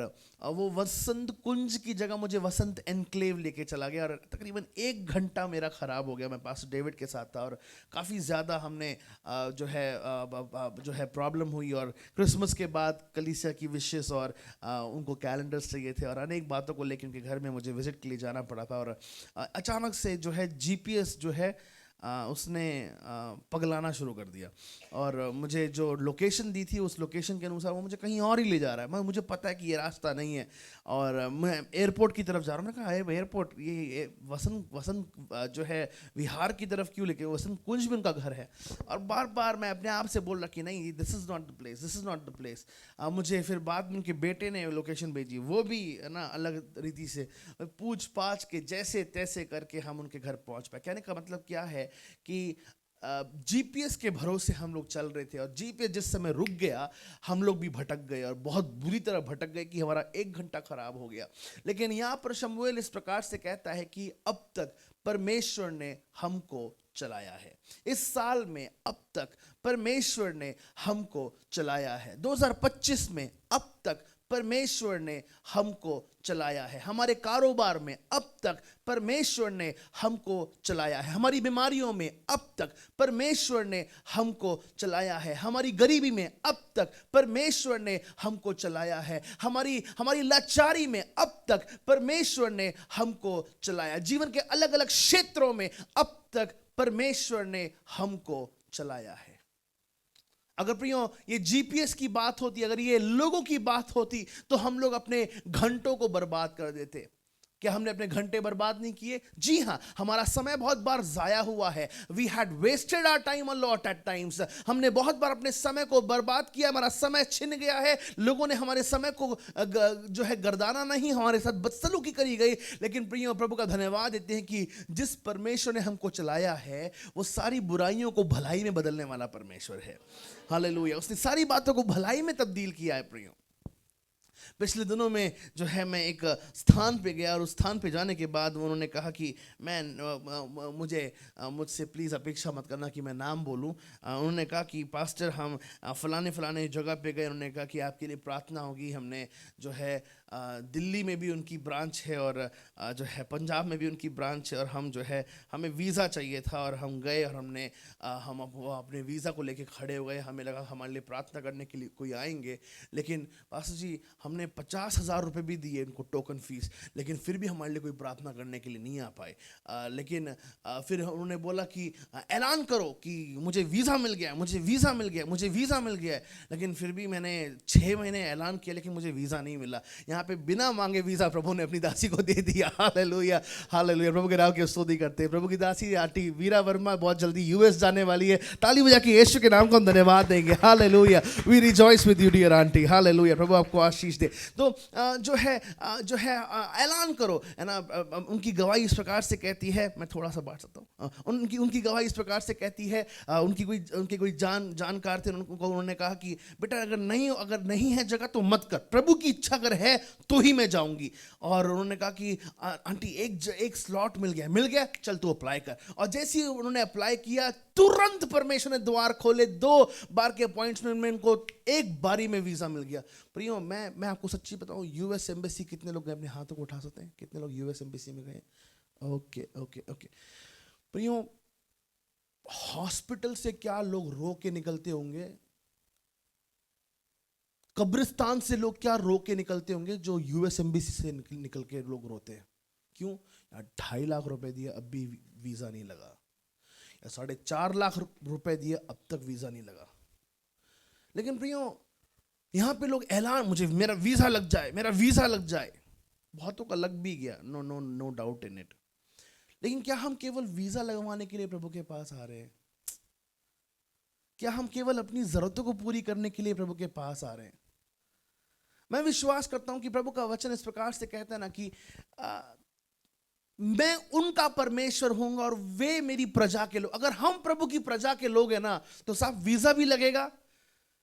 वो वसंत कुंज की जगह मुझे वसंत एनक्लेव लेके चला गया और तकरीबन 1 घंटा मेरा ख़राब हो गया। मैं पास्टर डेविड के साथ था और काफ़ी ज़्यादा हमने जो है प्रॉब्लम हुई। और क्रिसमस के बाद कलीसिया की विशेष और उनको कैलेंडर्स चाहिए थे और अनेक बातों को लेकर उनके घर में मुझे विज़िट के लिए जाना पड़ा था। और अचानक से जो है GPS जो है उसने पगलाना शुरू कर दिया और मुझे जो लोकेशन दी थी उस लोकेशन के अनुसार वो मुझे कहीं और ही ले जा रहा है। मुझे पता है कि ये रास्ता नहीं है और मैं एयरपोर्ट की तरफ जा रहा हूँ। मैंने कहा एयरपोर्ट ये वसंत जो है विहार की तरफ क्यों लेके, वसंत कुंज में उनका घर है। और बार बार मैं अपने आप से बोल रहा कि नहीं, this is not the place, this is not the place. मुझे फिर बाद में उनके बेटे ने लोकेशन भेजी, वो भी ना अलग रीति से पूछ पाछ के जैसे तैसे करके हम उनके घर पहुँच पाए। कहने का मतलब क्या है कि GPS के भरोसे हम लोग चल रहे थे और GPS जिस समय रुक गया हम लोग भी भटक गए और बहुत बुरी तरह भटक गए कि हमारा 1 घंटा खराब हो गया। लेकिन यहाँ पर शमूएल इस प्रकार से कहता है कि अब तक परमेश्वर ने हमको चलाया है। इस साल में अब तक परमेश्वर ने हमको चलाया है। 2025 में अब तक परमेश्वर ने हमको चलाया है। हमारे कारोबार में अब तक परमेश्वर ने हमको चलाया है। हमारी बीमारियों में अब तक परमेश्वर ने हमको चलाया है। हमारी गरीबी में अब तक परमेश्वर ने हमको चलाया है। हमारी लाचारी में अब तक परमेश्वर ने हमको चलाया। जीवन के अलग अलग क्षेत्रों में अब तक परमेश्वर ने हमको चलाया है। अगर प्रियो ये GPS की बात होती, अगर ये लोगों की बात होती तो हम लोग अपने घंटों को बर्बाद कर देते। क्या हमने अपने घंटे बर्बाद नहीं किए? जी हाँ, हमारा समय बहुत बार जाया हुआ है। We had wasted our time a lot at times. हमने बहुत बार अपने समय को बर्बाद किया, हमारा समय छिन गया है। लोगों ने हमारे समय को जो है गर्दाना नहीं, हमारे साथ बदसलूकी करी गई। लेकिन प्रियो प्रभु का धन्यवाद देते हैं कि जिस परमेश्वर ने हमको चलाया है वो सारी बुराइयों को भलाई में बदलने वाला परमेश्वर है। हालेलुया। उसने सारी बातों को भलाई में तब्दील किया है। प्रियो, पिछले दिनों में जो है मैं एक स्थान पे गया और उस स्थान पे जाने के बाद उन्होंने कहा कि मुझसे प्लीज़ अपेक्षा मत करना कि मैं नाम बोलूं। उन्होंने कहा कि पास्टर हम फलाने जगह पे गए। उन्होंने कहा कि आपके लिए प्रार्थना होगी। हमने जो है दिल्ली में भी उनकी ब्रांच है और जो है पंजाब में भी उनकी ब्रांच है। और हम जो है हमें वीज़ा चाहिए था और हम गए और हम अपने वीज़ा को लेके खड़े हो गए। हमें लगा हमारे लिए प्रार्थना करने के लिए कोई आएंगे, लेकिन पास्टर जी हमने 50,000 रुपये भी दिए उनको टोकन फीस, लेकिन फिर भी हमारे लिए कोई प्रार्थना करने के लिए नहीं आ पाए। लेकिन फिर उन्होंने बोला कि ऐलान करो कि मुझे वीज़ा मिल गया, मुझे वीज़ा मिल गया, मुझे वीज़ा मिल गया है। लेकिन फिर भी मैंने 6 महीने ऐलान किया, लेकिन मुझे वीज़ा नहीं मिला। यहाँ पे बिना मांगे वीज़ा प्रभु ने अपनी दासी को दे दिया। हालेलुया, हालेलुया, प्रभु के नाम की स्तुति करते हैं। प्रभु की दासी आंटी वीरा वर्मा बहुत जल्दी यूएस जाने वाली है। ताली बजा के यीशु के नाम को हम धन्यवाद देंगे। Hallelujah, we rejoice with you dear aunty. Hallelujah, प्रभु आपको आशीष दे। तो जो है ऐलान करो, है ना। उनकी गवाही इस प्रकार से कहती है, मैं थोड़ा सा बांट सकता हूँ। उनकी गवाही इस प्रकार से कहती है, उनके कोई जानकार थे, उन्होंने कहा कि बेटा अगर नहीं है जगह तो मत कर, प्रभु की इच्छा अगर है तो ही मैं जाऊंगी। और उन्होंने कहा कि आंटी एक स्लॉट मिल गया, चल तू अप्लाई कर। और जैसे ही उन्होंने अप्लाई किया, तुरंत परमेश्वर ने द्वार खोले। 2 बार के अपॉइंटमेंट में इनको एक बारी में वीजा मिल गया। प्रियो, मैं आपको सच्ची बताऊं, यूएस एम्बेसी कितने लोग अपने हाथों को उठा सकते हैं? कितने लोग यूएस एम्बेसी में गए? ओके। प्रियो, हॉस्पिटल से क्या लोग रो के निकलते होंगे, कब्रिस्तान से लोग क्या रो के निकलते होंगे, जो यूएस एम्बेसी से निकल के लोग रोते हैं। क्यों? 2.5 लाख रुपए दिए, अब भी वीजा नहीं लगा, या 4.5 लाख रुपए दिए, अब तक वीजा नहीं लगा। लेकिन प्रियो, यहां पे लोग ऐलान, मेरा वीजा लग जाए, मेरा वीजा लग जाए। बहुतों का लग भी गया, नो डाउट इन इट। लेकिन क्या हम केवल वीजा लगवाने के लिए प्रभु के पास आ रहे हैं? क्या हम केवल अपनी जरूरतों को पूरी करने के लिए प्रभु के पास आ रहे हैं? मैं विश्वास करता हूं कि प्रभु का वचन इस प्रकार से कहता है ना कि मैं उनका परमेश्वर हूंगा और वे मेरी प्रजा के लोग। अगर हम प्रभु की प्रजा के लोग हैं ना, तो साहब वीजा भी लगेगा,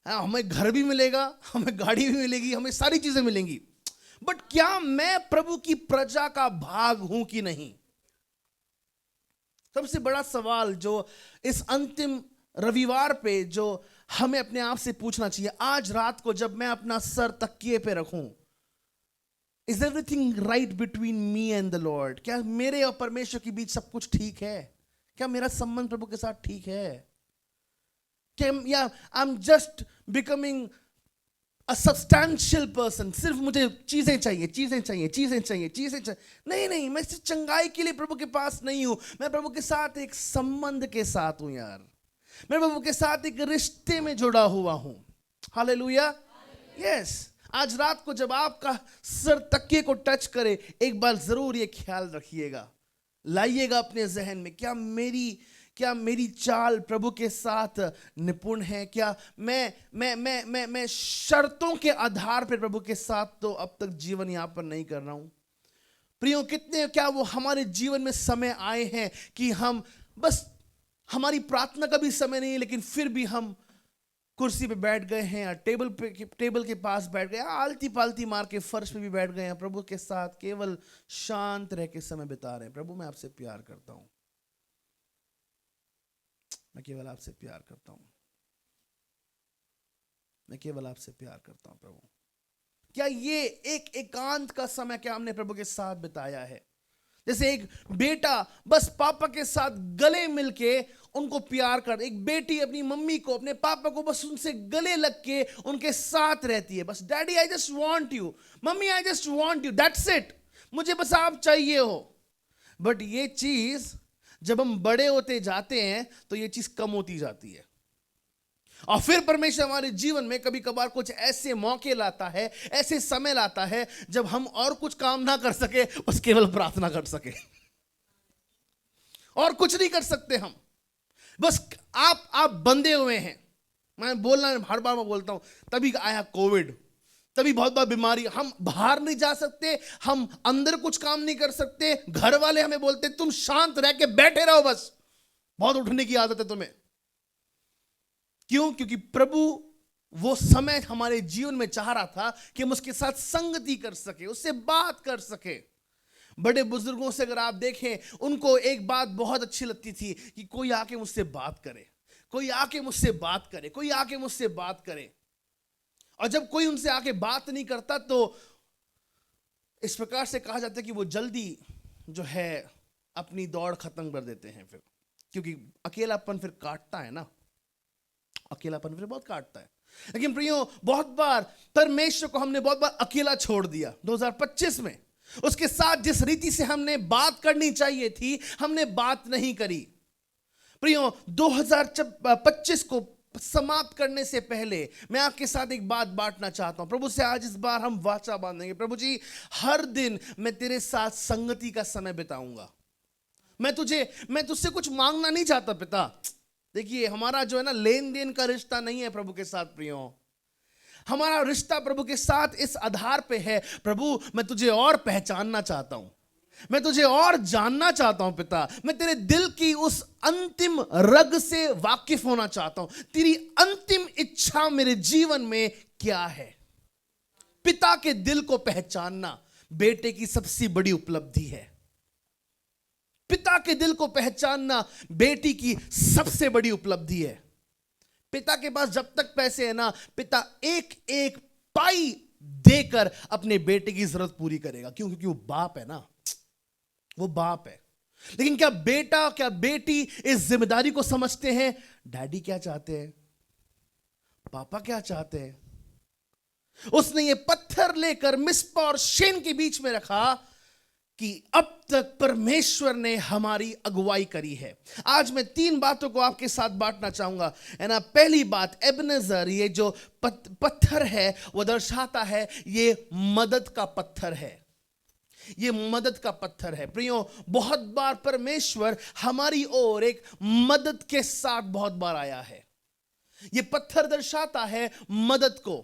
हमें घर भी मिलेगा, हमें गाड़ी भी मिलेगी, हमें सारी चीजें मिलेंगी। बट क्या मैं प्रभु की प्रजा का भाग हूं कि नहीं? सबसे बड़ा सवाल जो इस अंतिम रविवार पे जो हमें अपने आप से पूछना चाहिए, आज रात को जब मैं अपना सर तकिए पे रखूं, is everything right between me and the Lord? क्या मेरे और परमेश्वर के बीच सब कुछ ठीक है? क्या मेरा संबंध प्रभु के साथ ठीक है? क्या I am just becoming a substantial person? सिर्फ मुझे चीजें चाहिए। नहीं, मैं सिर्फ चंगाई के लिए प्रभु के पास नहीं हूं, मैं प्रभु के साथ एक संबंध के साथ हूं यार। मैं प्रभु के साथ एक रिश्ते में जुड़ा हुआ हूं। Hallelujah, yes. आज रात को जब आपका सर तकिए को टच करे, एक बार जरूर ये ख्याल रखिएगा, लाइएगा अपने जहन में, क्या मेरी चाल प्रभु के साथ निपुण है? क्या मैं शर्तों के आधार पर प्रभु के साथ तो अब तक जीवन यापन नहीं कर रहा हूं? प्रियो, क्या वो हमारे जीवन में समय आए हैं कि हम बस, हमारी प्रार्थना का भी समय नहीं है, लेकिन फिर भी हम कुर्सी पे बैठ गए हैं या टेबल के पास बैठ गए, आलती पालती मार के फर्श पे भी बैठ गए हैं, प्रभु के साथ केवल शांत रह के समय बिता रहे हैं। प्रभु, मैं आपसे प्यार करता हूं, मैं केवल आपसे प्यार करता हूं, मैं केवल आपसे प्यार करता हूं प्रभु। क्या ये एक एकांत का समय क्या हमने प्रभु के साथ बिताया है? जैसे एक बेटा बस पापा के साथ गले मिलके उनको प्यार कर, एक बेटी अपनी मम्मी को, अपने पापा को बस उनसे गले लग के उनके साथ रहती है। बस daddy I just want you, mummy I just want you, that's it, मुझे बस आप चाहिए हो। बट ये चीज जब हम बड़े होते जाते हैं तो ये चीज कम होती जाती है, और फिर परमेश्वर हमारे जीवन में कभी कभार कुछ ऐसे मौके लाता है, ऐसे समय लाता है जब हम और कुछ काम ना कर सके, बस केवल प्रार्थना कर सके, और कुछ नहीं कर सकते हम। बस आप बंधे हुए हैं। मैं बोलना हर बार मैं बोलता हूं, तभी आया कोविड, तभी बहुत बार बीमारी, हम बाहर नहीं जा सकते, हम अंदर कुछ काम नहीं कर सकते, घर वाले हमें बोलते तुम शांत रह के बैठे रहो, बस बहुत उठने की आदत है तुम्हें। क्यों? क्योंकि प्रभु वो समय हमारे जीवन में चाह रहा था कि हम उसके साथ संगति कर सके, उससे बात कर सके। बड़े बुजुर्गों से अगर आप देखें, उनको एक बात बहुत अच्छी लगती थी कि कोई आके मुझसे बात करे, कोई आके मुझसे बात करे, कोई आके मुझसे बात करे। और जब कोई उनसे आके बात नहीं करता तो इस प्रकार से कहा जाता है कि वो जल्दी जो है अपनी दौड़ खत्म कर देते हैं फिर, क्योंकि अकेलापन फिर काटता है ना, अकेलापन फिर बहुत काटता है। लेकिन प्रियो, बहुत बार परमेश्वर को हमने बहुत बार अकेला छोड़ दिया। 2025 में उसके साथ जिस रीति से हमने बात करनी चाहिए थी, हमने बात नहीं करी। प्रियो, 2025 को समाप्त करने से पहले मैं आपके साथ एक बात बांटना चाहता हूं। प्रभु से आज इस बार हम वाचा बांधेंगे, प्रभु जी हर दिन मैं तेरे साथ संगति का समय बिताऊंगा। मैं तुझसे कुछ मांगना नहीं चाहता पिता। देखिए, हमारा जो है ना लेन देन का रिश्ता नहीं है प्रभु के साथ प्रियो। हमारा रिश्ता प्रभु के साथ इस आधार पे है, प्रभु मैं तुझे और पहचानना चाहता हूं, मैं तुझे और जानना चाहता हूं पिता। मैं तेरे दिल की उस अंतिम रग से वाकिफ होना चाहता हूं। तेरी अंतिम इच्छा मेरे जीवन में क्या है? पिता के दिल को पहचानना बेटे की सबसे बड़ी उपलब्धि है। पिता के दिल को पहचानना बेटी की सबसे बड़ी उपलब्धि है। पिता के पास जब तक पैसे है ना, पिता एक एक पाई देकर अपने बेटे की जरूरत पूरी करेगा। क्यों? क्योंकि वो बाप है ना, वो बाप है। लेकिन क्या बेटा, क्या बेटी इस जिम्मेदारी को समझते हैं? डैडी क्या चाहते हैं, पापा क्या चाहते हैं? उसने ये पत्थर लेकर मिस्पा और शेन के बीच में रखा कि अब तक परमेश्वर ने हमारी अगुवाई करी है। आज मैं 3 बातों को आपके साथ बांटना चाहूंगा, है ना। पहली बात, एबनेजर, ये जो पत्थर है वो दर्शाता है ये मदद का पत्थर है, ये मदद का पत्थर है। प्रियो, बहुत बार परमेश्वर हमारी ओर एक मदद के साथ बहुत बार आया है। ये पत्थर दर्शाता है मदद को।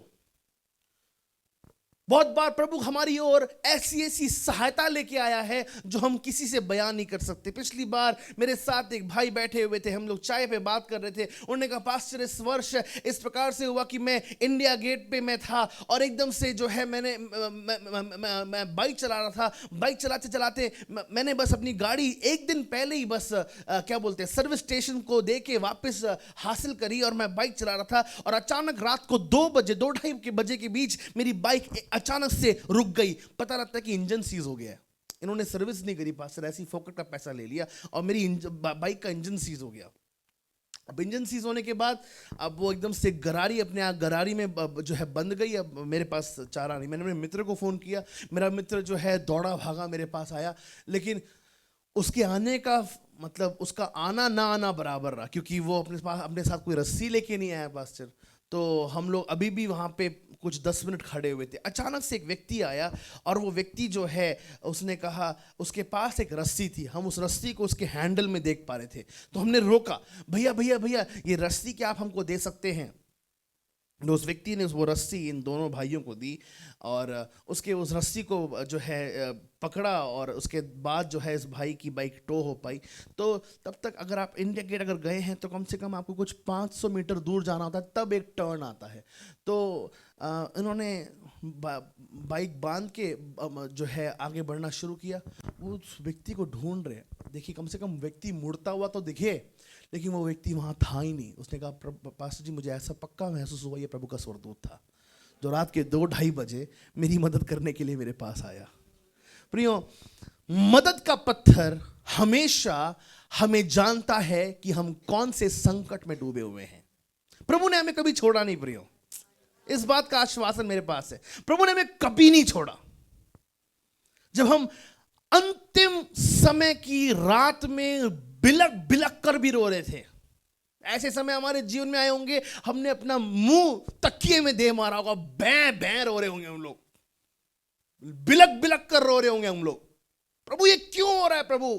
बहुत बार प्रभु हमारी ओर ऐसी ऐसी सहायता लेके आया है जो हम किसी से बयान नहीं कर सकते। पिछली बार मेरे साथ एक भाई बैठे हुए थे, हम लोग चाय पे बात कर रहे थे। उन्होंने कहा, पास्टर इस वर्ष इस प्रकार से हुआ कि मैं इंडिया गेट पे मैं था और एकदम से जो है मैं बाइक चला रहा था। बाइक चलाते चलाते मैंने बस अपनी गाड़ी एक दिन पहले ही बस क्या बोलते हैं सर्विस स्टेशन को दे के वापस हासिल करी और मैं बाइक चला रहा था और अचानक रात को 2-2:30 बजे के बीच मेरी बाइक अचानक से रुक गई। पता लगता है कि इंजन सीज हो गया है। इन्होंने सर्विस नहीं करी पास्टर, ऐसी फोकट का पैसा ले लिया और मेरी बाइक का इंजन सीज हो गया। अब इंजन सीज होने के बाद अब वो एकदम से गरारी अपने आप गरारी में जो है बंद गई। अब मेरे पास चारा नहीं। मैंने मेरे मित्र को फ़ोन किया, मेरा मित्र जो है दौड़ा भागा मेरे पास आया, लेकिन उसके आने का मतलब उसका आना ना आना बराबर रहा, क्योंकि वो अपने साथ कोई रस्सी लेके नहीं आया पास्टर। तो हम लोग अभी भी वहाँ पे कुछ 10 मिनट खड़े हुए थे। अचानक से एक व्यक्ति आया और वो व्यक्ति जो है उसने कहा, उसके पास एक रस्सी थी, हम उस रस्सी को उसके हैंडल में देख पा रहे थे। तो हमने रोका, भैया भैया भैया ये रस्सी क्या आप हमको दे सकते हैं? तो उस व्यक्ति ने वो रस्सी इन दोनों भाइयों को दी और उसके उस रस्सी को जो है पकड़ा और उसके बाद जो है इस भाई की बाइक टो हो पाई। तो तब तक अगर आप इंडिया गेट अगर गए हैं तो कम से कम आपको कुछ 500 मीटर दूर जाना होता है, तब एक टर्न आता है। तो इन्होंने बाइक बांध के जो है आगे बढ़ना शुरू किया। वो उस व्यक्ति को ढूंढ रहे हैं। देखिए, कम से कम व्यक्ति मुड़ता हुआ तो दिखे, लेकिन वो व्यक्ति वहाँ था ही नहीं। उसने कहा, पास्टर जी मुझे ऐसा पक्का महसूस हुआ ये प्रभु का स्वर्गदूत था जो रात के 2-2:30 बजे मेरी मदद करने के लिए मेरे पास आया। प्रियो, मदद का पत्थर हमेशा हमें जानता है कि हम कौन से संकट में डूबे हुए हैं। प्रभु ने हमें कभी छोड़ा नहीं प्रियो, इस बात का आश्वासन मेरे पास है। प्रभु ने हमें कभी नहीं छोड़ा। जब हम अंतिम समय की रात में बिलक बिलक कर भी रो रहे थे, ऐसे समय हमारे जीवन में आए होंगे, हमने अपना मुंह तकिए में दे मारा होगा, भैं भैं रो रहे होंगे हम लोग, बिलक बिलक कर रो रहे होंगे हम लोग। प्रभु ये क्यों हो रहा है? प्रभु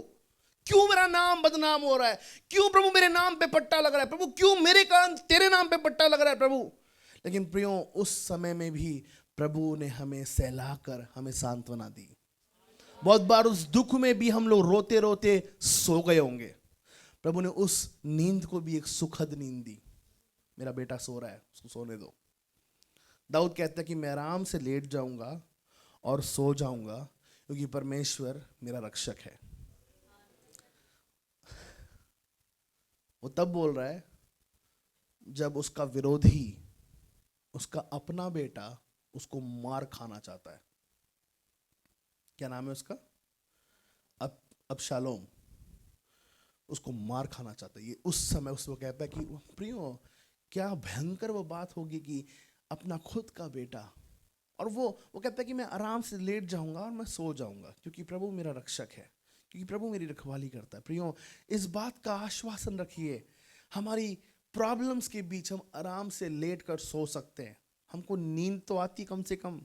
क्यों मेरा नाम बदनाम हो रहा है? क्यों प्रभु मेरे नाम पे पट्टा लग रहा है? प्रभु क्यों मेरे कारण तेरे नाम पे पट्टा लग रहा है प्रभु? लेकिन प्रियो, उस समय में भी प्रभु ने हमें सहलाकर हमें सांत्वना दी। बहुत बार उस दुख में भी हम लोग रोते रोते सो गए होंगे। प्रभु ने उस नींद को भी एक सुखद नींद दी। मेरा बेटा सो रहा है, उसको सोने दो। दाऊद कहता है कि मैं आराम से लेट जाऊंगा और सो जाऊंगा क्योंकि परमेश्वर मेरा रक्षक है। वो तब बोल रहा है जब उसका विरोधी, उसका अपना बेटा उसको मार खाना चाहता है। क्या नाम है उसका, अबशालोम, उसको मार खाना चाहता है। ये उस समय उसको कहता है कि प्रियो, क्या भयंकर वो बात होगी कि अपना खुद का बेटा, और वो कहता है कि मैं आराम से लेट जाऊंगा और मैं सो जाऊंगा क्योंकि प्रभु मेरा रक्षक है, क्योंकि प्रभु मेरी रखवाली करता है। प्रियो, इस बात का आश्वासन रखिए, हमारी प्रॉब्लम्स के बीच हम आराम से लेट कर सो सकते हैं। हमको नींद तो आती कम से कम,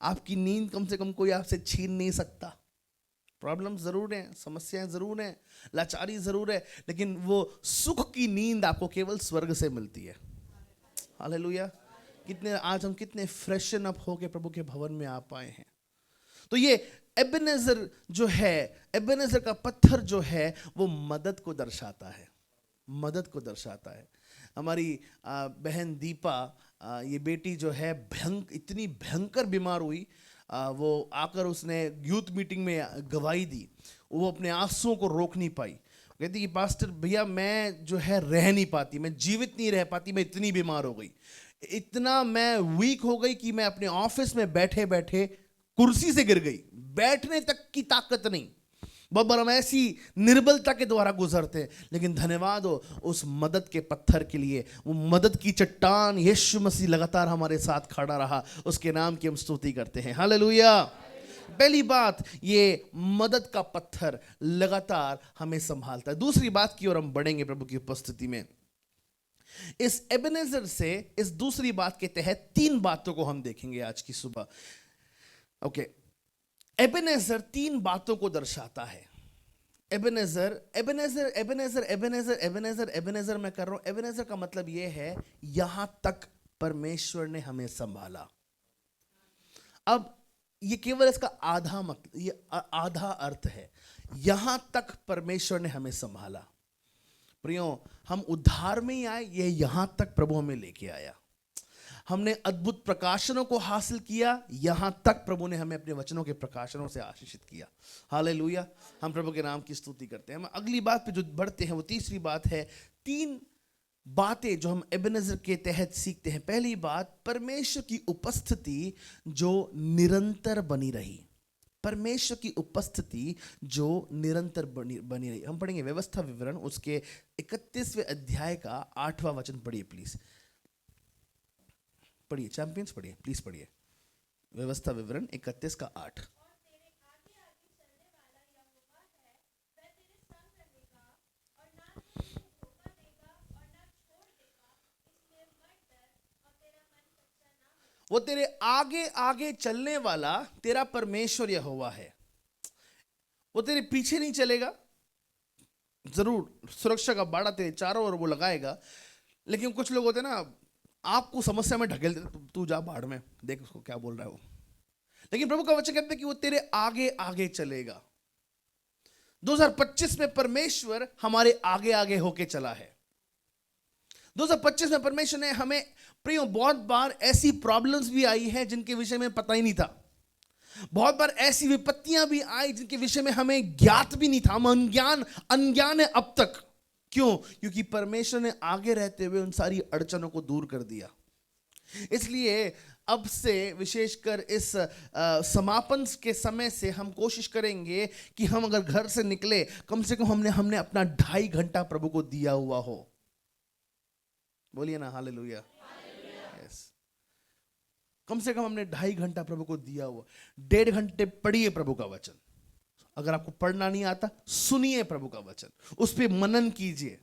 आपकी नींद कम से कम कोई आपसे छीन नहीं सकता। प्रॉब्लम जरूर हैं, समस्याएं जरूर हैं, लाचारी जरूर है, लेकिन वो सुख की नींद आपको केवल स्वर्ग से मिलती है। हालेलुया। कितने आज हम कितने फ्रेशन अप होके प्रभु के भवन में आ पाए हैं। तो ये एबेनेजर जो है, एबेनेजर का पत्थर जो है, वो मदद को दर्शाता है, मदद को दर्शाता है। हमारी बहन दीपा, ये बेटी जो है इतनी भयंकर बीमार हुई, वो आकर उसने यूथ मीटिंग में गवाही दी, वो अपने आंसुओं को रोक नहीं पाई। कहती कि पास्टर भैया, मैं जो है रह नहीं पाती, मैं जीवित नहीं रह पाती, मैं इतनी बीमार हो गई, इतना मैं वीक हो गई कि मैं अपने ऑफिस में बैठे बैठे कुर्सी से गिर गई, बैठने तक की ताकत नहीं। बहुत बार हम ऐसी निर्बलता के द्वारा गुजरते हैं, लेकिन धन्यवाद हो उस मदद के पत्थर के लिए। वो मदद की चट्टान यीशु मसीह लगातार हमारे साथ खड़ा रहा, उसके नाम की हम स्तुति करते हैं। हालेलुया। पहली बात, ये मदद का पत्थर लगातार हमें संभालता है। दूसरी बात की ओर हम बढ़ेंगे प्रभु की उपस्थिति में। इस एबेनेजर से, इस दूसरी बात के तहत 3 बातों को हम देखेंगे आज की सुबह। ओके, एबेनेजर 3 बातों को दर्शाता है। Ebenezer Ebenezer Ebenezer Ebenezer Ebenezer Ebenezer मैं कर रहा हूं। एबेनेजर का मतलब यह है, यहां तक परमेश्वर ने हमें संभाला। अब ये केवल इसका आधा मतलब, ये आधा अर्थ है, यहां तक परमेश्वर ने हमें संभाला। प्रियो, हम उद्धार में ही आए, ये यहां तक प्रभु हमें लेके आया। हमने अद्भुत प्रकाशनों को हासिल किया, यहां तक प्रभु ने हमें अपने वचनों के प्रकाशनों से आशीषित किया। हालेलुया। हम प्रभु के नाम की स्तुति करते हैं। हम अगली बात पे जो बढ़ते हैं, वो तीसरी बात है। 3 बातें जो हम एबेनेजर के तहत सीखते हैं। पहली बात, परमेश्वर की उपस्थिति जो निरंतर बनी रही। परमेश्वर की उपस्थिति जो निरंतर बनी रही। हम पढ़ेंगे व्यवस्था विवरण, उसके 31वें अध्याय का 8वां वचन पढ़िए प्लीज। पढ़िए चैंपियंस, पढ़िए प्लीज, पढ़िए व्यवस्था विवरण 31 का 8। वो तेरे आगे आगे चलने वाला तेरा परमेश्वर यहोवा है। वो तेरे पीछे नहीं चलेगा, जरूर सुरक्षा का बाड़ा तेरे चारों ओर वो लगाएगा, लेकिन कुछ लोग होते हैं ना, आपको समस्या में ढकेल देते, तू जा बाढ़ में, देख उसको क्या बोल रहा है वो। लेकिन प्रभु का वचन कहते हैं कि वो तेरे आगे आगे चलेगा। 2025 में परमेश्वर हमारे आगे आगे होके चला है। 2025 में परमेश्वर ने हमें, प्रियो, बहुत बार ऐसी प्रॉब्लम्स भी आई हैं जिनके विषय में पता ही नहीं था। बहुत बार ऐसी विपत्तियां भी आई जिनके विषय में हमें ज्ञात भी नहीं था। हम अनजान है अब तक। क्यों? क्योंकि परमेश्वर ने आगे रहते हुए उन सारी अड़चनों को दूर कर दिया। इसलिए अब से विशेषकर इस समापन के समय से हम कोशिश करेंगे कि हम अगर घर से निकले, कम से कम हमने अपना 2.5 घंटा प्रभु को दिया हुआ हो। बोलिए ना हालेलुया। यस, कम से कम हमने 2.5 घंटा प्रभु को दिया हुआ। 1.5 घंटे पढ़िए प्रभु का वचन। अगर आपको पढ़ना नहीं आता, सुनिए प्रभु का वचन, उस पर मनन कीजिए,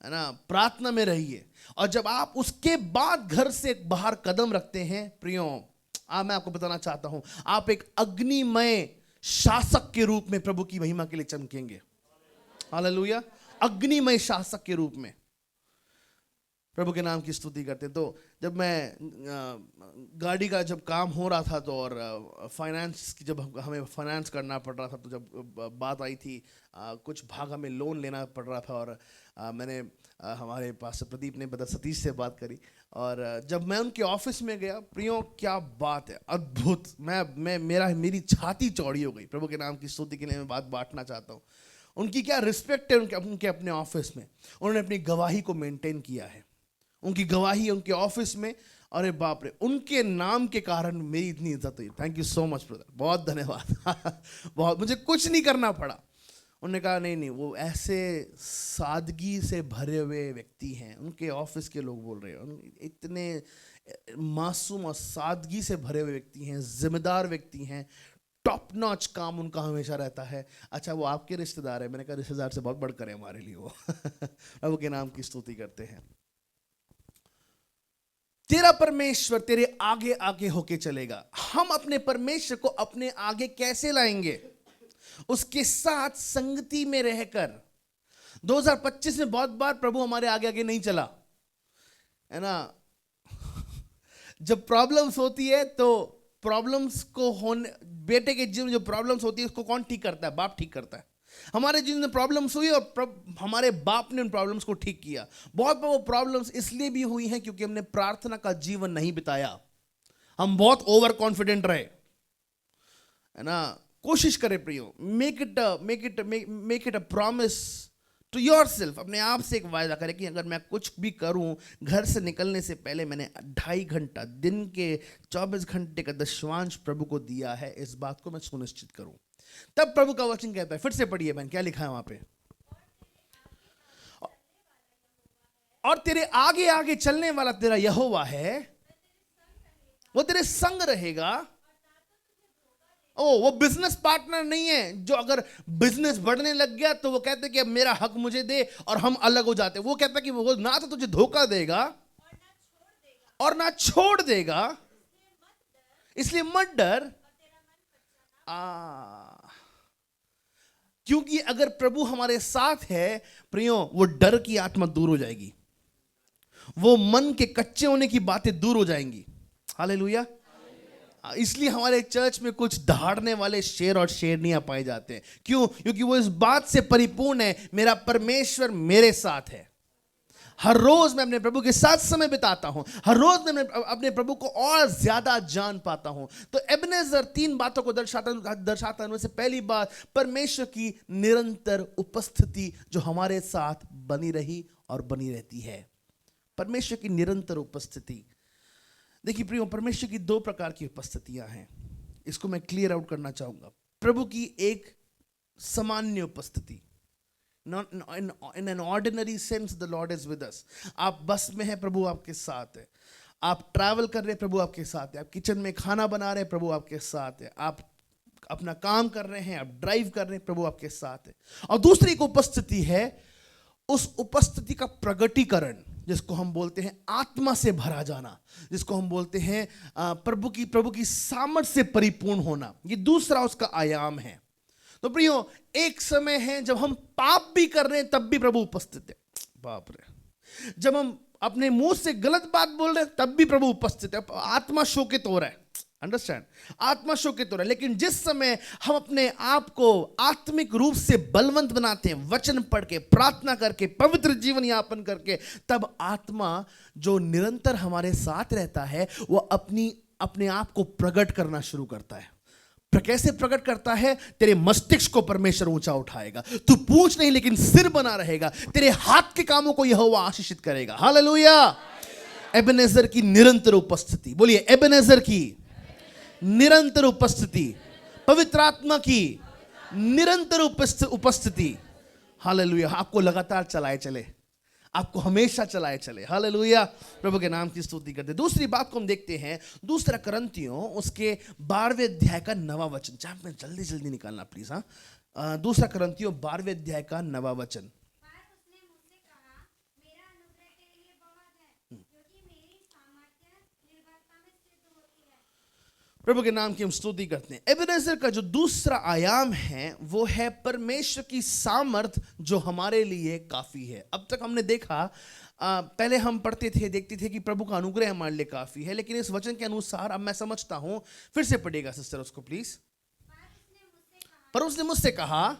है ना, प्रार्थना में रहिए। और जब आप उसके बाद घर से बाहर कदम रखते हैं, प्रियो, मैं आपको बताना चाहता हूं, आप एक अग्निमय शासक के रूप में प्रभु की महिमा के लिए चमकेंगे। हालेलुया। अग्निमय शासक के रूप में प्रभु के नाम की स्तुति करते हैं। तो जब मैं गाड़ी का जब काम हो रहा था, तो और फाइनेंस की जब हमें फाइनेंस करना पड़ रहा था, तो जब बात आई थी, कुछ भाग हमें लोन लेना पड़ रहा था, और मैंने हमारे पास प्रदीप ने बता सतीश से बात करी, और जब मैं उनके ऑफिस में गया, प्रियो क्या बात है, अद्भुत। मेरी छाती चौड़ी हो गई। प्रभु के नाम की स्तुति के लिए मैं बात बांटना चाहता हूँ। उनकी क्या रिस्पेक्ट है उनके अपने ऑफिस में। उन्होंने अपनी गवाही को मेंटेन किया है। उनकी गवाही उनके ऑफिस में, अरे बाप रे, उनके नाम के कारण मेरी इतनी इज्जत हुई। Thank you so much brother, बहुत धन्यवाद। बहुत, मुझे कुछ नहीं करना पड़ा। उन्होंने कहा नहीं नहीं, वो ऐसे सादगी से भरे हुए व्यक्ति हैं, उनके ऑफिस के लोग बोल रहे हैं, इतने मासूम और सादगी से भरे हुए व्यक्ति हैं, जिम्मेदार व्यक्ति हैं, टॉप नॉच काम उनका हमेशा रहता है। अच्छा, वो आपके रिश्तेदार है? मैंने कहा रिश्तेदार से बहुत बढ़कर है हमारे लिए वो। प्रभु के नाम की स्तुति करते हैं। तेरा परमेश्वर तेरे आगे आगे होके चलेगा। हम अपने परमेश्वर को अपने आगे कैसे लाएंगे? उसके साथ संगति में रहकर। 2025 में बहुत बार प्रभु हमारे आगे आगे नहीं चला, है ना। जब प्रॉब्लम्स होती है तो प्रॉब्लम्स को होने, बेटे के जीवन में जो प्रॉब्लम्स होती है उसको कौन ठीक करता है? बाप ठीक करता है। हमारे जीवन में प्रॉब्लम्स हुई और हमारे बाप ने उन प्रॉब्लम्स को ठीक किया। बहुत बार वो प्रॉब्लम्स इसलिए भी हुई हैं क्योंकि हमने प्रार्थना का जीवन नहीं बिताया, हम बहुत ओवर कॉन्फिडेंट रहे, है ना। कोशिश करें प्रियो, make it a promise to yourself. अपने आप से एक वायदा करें कि अगर मैं कुछ भी करूं, घर से निकलने से पहले मैंने 2.5 घंटा दिन के 24 घंटे का दशवांश प्रभु को दिया है, इस बात को मैं सुनिश्चित करूं। तब प्रभु का वचन कहता है, फिर से पढ़िए बहन, क्या लिखा है वहां पे? और तेरे आगे आगे चलने वाला तेरा यहोवा है, वो तेरे संग रहेगा। वो बिजनेस पार्टनर नहीं है जो अगर बिजनेस बढ़ने लग गया तो वो कहते कि अब मेरा हक मुझे दे और हम अलग हो जाते। वो कहता कि वो ना तो तुझे धोखा देगा और ना छोड़ देगा, इसलिए मत डर। क्योंकि अगर प्रभु हमारे साथ है प्रियो, वो डर की आत्मा दूर हो जाएगी, वो मन के कच्चे होने की बातें दूर हो जाएंगी। हालेलुया। इसलिए हमारे चर्च में कुछ दहाड़ने वाले शेर और शेरनियां पाए जाते हैं। क्यों? क्योंकि वो इस बात से परिपूर्ण है, मेरा परमेश्वर मेरे साथ है। हर रोज मैं अपने प्रभु के साथ समय बिताता हूं, हर रोज मैं अपने प्रभु को और ज्यादा जान पाता हूं। तो एबेनेज़र 3 बातों को दर्शाता है। उनमें से पहली बात, परमेश्वर की निरंतर उपस्थिति जो हमारे साथ बनी रही और बनी रहती है। परमेश्वर की निरंतर उपस्थिति। देखिए प्रियो, परमेश्वर की 2 प्रकार की उपस्थितियां हैं, इसको मैं क्लियर आउट करना चाहूंगा। प्रभु की एक सामान्य उपस्थिति, in an ordinary sense the Lord is with us। आप बस में हैं, प्रभु आपके साथ है। आप ट्रैवल कर रहे हैं, प्रभु आपके साथ है। आप किचन में खाना बना रहे हैं, प्रभु आपके साथ है। आप अपना काम कर रहे हैं, आप ड्राइव कर रहे हैं, प्रभु आपके साथ है। और दूसरी एक उपस्थिति है, उस उपस्थिति का प्रगटीकरण, जिसको हम बोलते हैं आत्मा से भरा जाना, जिसको हम बोलते हैं प्रभु की सामर्थ्य से परिपूर्ण होना। ये दूसरा उसका आयाम है। तो प्रियो, एक समय है जब हम पाप भी कर रहे हैं तब भी प्रभु उपस्थित है। बाप रे, जब हम अपने मुंह से गलत बात बोल रहे हैं तब भी प्रभु उपस्थित है। आत्मा शोकित हो रहा है, अंडरस्टैंड, आत्मा शोकित हो रहा है। लेकिन जिस समय हम अपने आप को आत्मिक रूप से बलवंत बनाते हैं, वचन पढ़ के, प्रार्थना करके, पवित्र जीवन यापन करके, तब आत्मा जो निरंतर हमारे साथ रहता है वो अपने आप को प्रकट करना शुरू करता है। कैसे प्रकट करता है? तेरे मस्तिष्क को परमेश्वर ऊंचा उठाएगा, तू पूंछ नहीं लेकिन सिर बना रहेगा, तेरे हाथ के कामों को यहोवा आशीषित करेगा। हालेलुया। एबेनेज़र की निरंतर उपस्थिति, बोलिए एबेनेज़र की निरंतर उपस्थिति, पवित्र आत्मा की निरंतर उपस्थिति। हालेलुया। आपको लगातार चलाए चले, आपको हमेशा चलाए चले। हालेलुया। प्रभु के नाम की स्तुति करते। दूसरी बात को हम देखते हैं, 2 कुरिन्थियों उसके 12वें अध्याय का 9वां वचन। चाहे मैं जल्दी निकालना प्लीज। 2 कुरिन्थियों 12वें अध्याय का 9वां वचन। प्रभु के नाम की हम स्तुति करते हैं। एबेनेज़र का जो दूसरा आयाम है वो है परमेश्वर की सामर्थ जो हमारे लिए काफी है। अब तक हमने देखा, पहले हम पढ़ते थे, देखते थे कि प्रभु का अनुग्रह हमारे लिए काफी है, लेकिन इस वचन के अनुसार अब मैं समझता हूं, फिर से पढ़िएगा सिस्टर उसको प्लीज। पर उसने मुझसे कहा,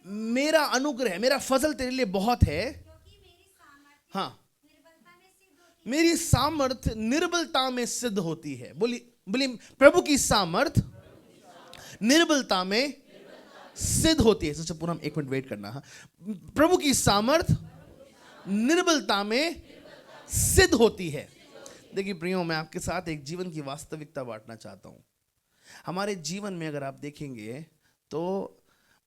मेरा अनुग्रह, मेरा फजल तेरे लिए बहुत है। हाँ, मेरी सामर्थ निर्बलता में सिद्ध होती है। बोलिए प्रभु की सामर्थ निर्बलता में सिद्ध होती है। सबसे पूरा 1 मिनट वेट करना। प्रभु की सामर्थ निर्बलता में सिद्ध होती है। देखिए प्रियो, मैं आपके साथ एक जीवन की वास्तविकता बांटना चाहता हूँ। हमारे जीवन में अगर आप देखेंगे तो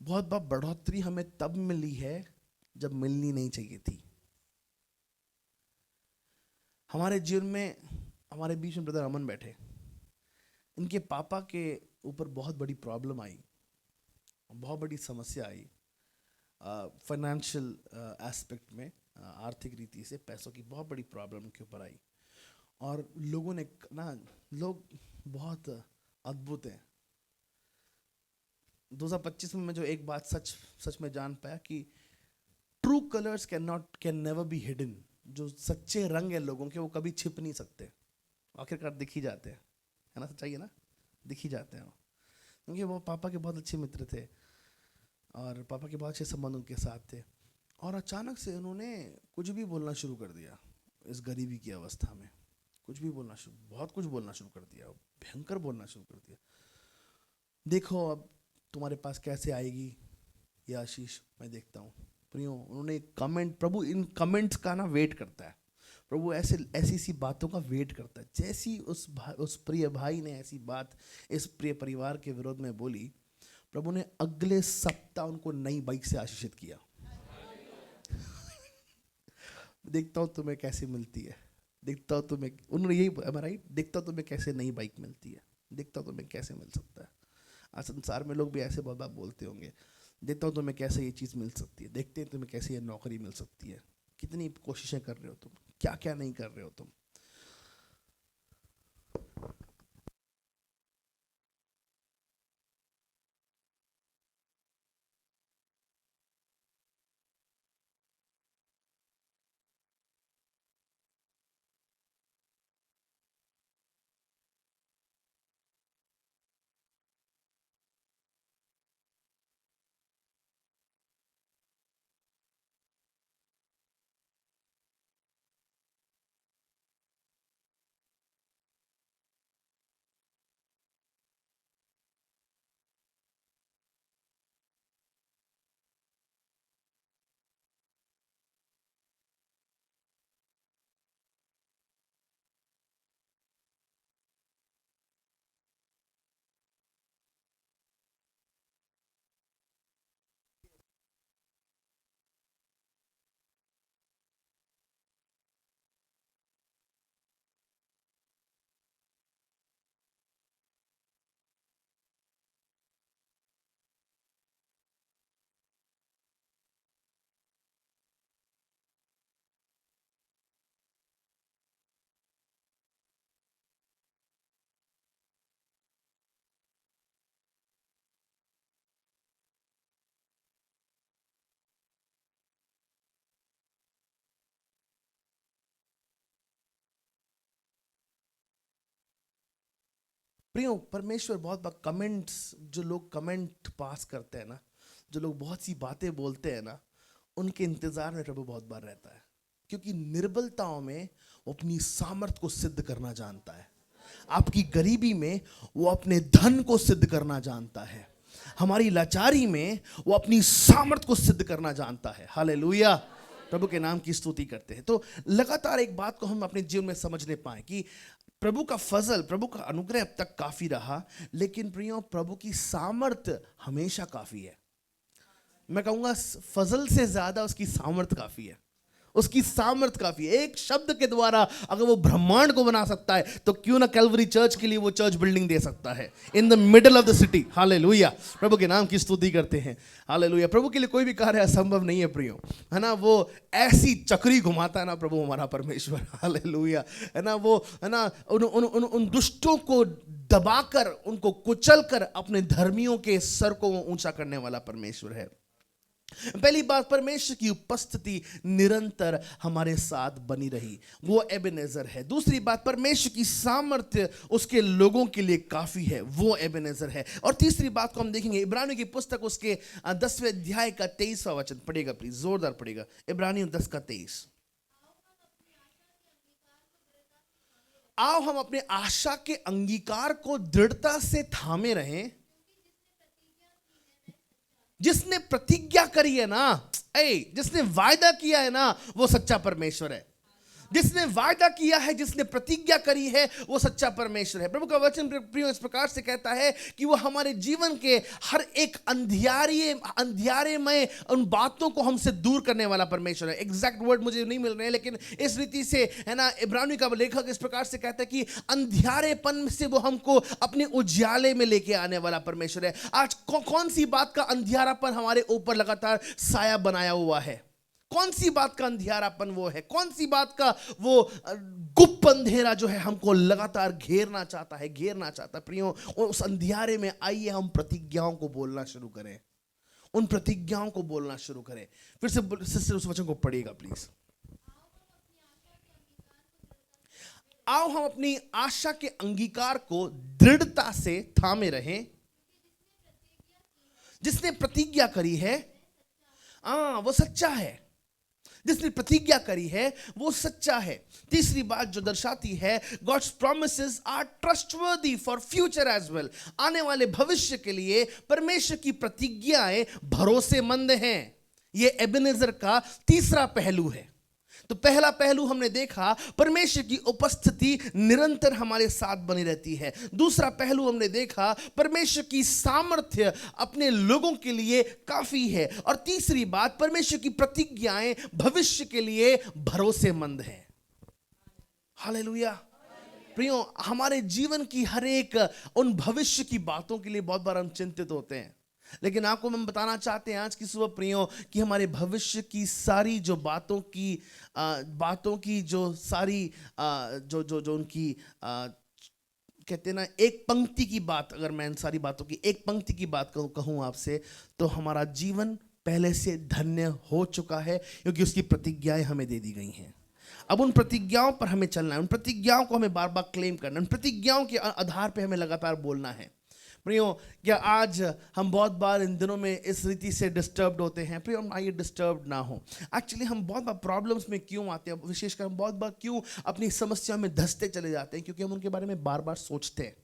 बहुत बार बढ़ोतरी हमें तब मिली है जब मिलनी नहीं चाहिए थी। हमारे जीवन में, हमारे बीच में ब्रदर अमन बैठे, इनके पापा के ऊपर बहुत बड़ी प्रॉब्लम आई, बहुत बड़ी समस्या आई फाइनेंशियल एस्पेक्ट में, आर्थिक रीति से पैसों की बहुत बड़ी प्रॉब्लम के ऊपर आई। और लोगों ने ना, लोग बहुत अद्भुत हैं। 2025 में मैं जो एक बात सच में जान पाया कि true colours can never be hidden. जो सच्चे रंग हैं लोगों के, वो कभी छिप नहीं सकते, आखिरकार दिख ही जाते हैं, है ना? सच्चाई है ना, दिख ही जाते हैं। क्योंकि वो पापा के बहुत अच्छे मित्र थे और पापा के बहुत अच्छे संबंध उनके साथ थे, और अचानक से उन्होंने कुछ भी बोलना शुरू कर दिया। इस गरीबी की अवस्था में कुछ भी बोलना शुरू, बहुत कुछ बोलना शुरू कर दिया, भयंकर बोलना शुरू कर दिया। देखो अब तुम्हारे पास कैसे आएगी ये आशीष, मैं देखता हूँ। प्रियो, उन्होंने कमेंट, प्रभु इन कमेंट्स का ना वेट करता है। प्रभु ऐसी सी बातों का वेट करता है। जैसी उस प्रिय भाई ने ऐसी बात इस प्रिय परिवार के विरोध में बोली, प्रभु ने अगले सप्ताह उनको नई बाइक से आशीषित किया। देखता हूँ तुम्हें कैसे मिलती है, देखता हूँ तुम्हें, उन्होंने यही, राइट, देखता हूँ तुम्हें कैसे नई बाइक मिलती है, देखता हूँ तुम्हें कैसे मिल सकता है। आज संसार में लोग भी ऐसे बहुत बात बोलते होंगे, देखता हूँ तुम्हें कैसे ये चीज़ मिल सकती है, देखते हैं तुम्हें कैसे ये नौकरी मिल सकती है। कितनी कोशिशें कर रहे हो तुम, क्या क्या नहीं कर रहे हो तुम। प्रियो, परमेश्वर बहुत बार कमेंट्स, जो लोग कमेंट पास करते हैं ना, जो लोग बहुत सी बातें बोलते हैं ना, उनके इंतजार में प्रभु बहुत बार रहता है। क्योंकि निर्बलताओं में वो अपनी सामर्थ को सिद्ध करना जानता है। आपकी गरीबी में वो अपने धन को सिद्ध करना जानता है। हमारी लाचारी में वो अपनी सामर्थ को सिद्ध करना जानता है। हालेलुया, प्रभु के नाम की स्तुति करते हैं। तो लगातार एक बात को हम अपने जीवन में समझने पाए कि प्रभु का फजल, प्रभु का अनुग्रह अब तक काफी रहा, लेकिन प्रियो प्रभु की सामर्थ हमेशा काफी है। मैं कहूंगा फजल से ज्यादा उसकी सामर्थ काफी है। उसकी सामर्थ काफी है। एक शब्द के द्वारा अगर वो ब्रह्मांड को बना सकता है, तो क्यों ना कैलवरी चर्च के लिए वो चर्च बिल्डिंग दे सकता है in the middle of the city. Hallelujah, प्रभु के नाम की स्तुति करते हैं। हालेलुया, प्रभु के लिए कोई भी कार्य असंभव नहीं है प्रियो, है ना? वो ऐसी चक्री घुमाता है ना प्रभु हमारा परमेश्वर। हालेलुया, है ना? वो, है ना, उन दुष्टों को दबाकर, उनको कुचलकर अपने धर्मियों के सर को ऊंचा करने वाला परमेश्वर है। पहली बात, परमेश्वर की उपस्थिति निरंतर हमारे साथ बनी रही, वो एबेनेजर है। दूसरी बात, परमेश्वर की सामर्थ्य उसके लोगों के लिए काफी है, वो एबेनेजर है। और तीसरी बात को हम देखेंगे इब्रानियों की पुस्तक उसके 10वें अध्याय का 23वां वचन पढ़ेगा, प्लीज, जोरदार पढ़ेगा। इब्रानियों 10 का 23। आओ हम अपने आशा के अंगीकार को दृढ़ता से थामे रहें। जिसने प्रतिज्ञा करी है ना, जिसने वायदा किया है ना, वो सच्चा परमेश्वर है। जिसने वायदा किया है, जिसने प्रतिज्ञा करी है, वो सच्चा परमेश्वर है। प्रभु का वचन प्रियो इस प्रकार से कहता है कि वो हमारे जीवन के हर एक अंधियारे में उन बातों को हमसे दूर करने वाला परमेश्वर है। एग्जैक्ट वर्ड मुझे नहीं मिल रहे हैं, लेकिन इस रीति से है ना, इब्रानी का लेखक इस प्रकार से कहता है कि अंधियारेपन से वो हमको अपने उजाले में लेके आने वाला परमेश्वर है। आज कौन सी बात का अंधियारापन हमारे ऊपर लगातार साया बनाया हुआ है? कौन सी बात का अंधियारापन वो है? कौन सी बात का वो गुप्त अंधेरा जो है हमको लगातार घेरना चाहता है प्रियो? उस अंधियारे में आइए हम प्रतिज्ञाओं को बोलना शुरू करें, उन प्रतिज्ञाओं को बोलना शुरू करें। फिर से उस वचन को पढ़िएगा प्लीज। आओ हम अपनी आशा के अंगीकार को दृढ़ता से थामे रहें, जिसने प्रतिज्ञा करी है वो सच्चा है। जिसने प्रतिज्ञा करी है वो सच्चा है। तीसरी बात जो दर्शाती है, God's promises are trustworthy for future as well. आने वाले भविष्य के लिए परमेश्वर की प्रतिज्ञाएं भरोसेमंद हैं। ये एबेनेजर का तीसरा पहलू है। तो पहला पहलू हमने देखा, परमेश्वर की उपस्थिति निरंतर हमारे साथ बनी रहती है। दूसरा पहलू हमने देखा, परमेश्वर की सामर्थ्य अपने लोगों के लिए काफी है। और तीसरी बात, परमेश्वर की प्रतिज्ञाएं भविष्य के लिए भरोसेमंद है। हालेलुया। प्रियो, हमारे जीवन की हर एक उन भविष्य की बातों के लिए बहुत बार हम चिंतित होते हैं, लेकिन आपको हम बताना चाहते हैं आज की सुबह प्रियो कि हमारे भविष्य की सारी जो बातों की जो सारी जो उनकी कहते हैं ना, एक पंक्ति की बात, अगर मैं इन सारी बातों की एक पंक्ति की बात कहूँ आपसे, तो हमारा जीवन पहले से धन्य हो चुका है, क्योंकि उसकी प्रतिज्ञाएं हमें दे दी गई हैं। अब उन प्रतिज्ञाओं पर हमें चलना है, उन प्रतिज्ञाओं को हमें बार बार क्लेम करना है, उन प्रतिज्ञाओं के आधार पर हमें लगातार बोलना है। प्रियो, क्या आज हम बहुत बार इन दिनों में इस रीति से डिस्टर्ब्ड होते हैं? प्रियो, हम आइए डिस्टर्ब्ड ना हो। एक्चुअली हम बहुत बार प्रॉब्लम्स में क्यों आते हैं, विशेषकर हम बहुत बार क्यों अपनी समस्याओं में धंसते चले जाते हैं? क्योंकि हम उनके बारे में बार बार सोचते हैं।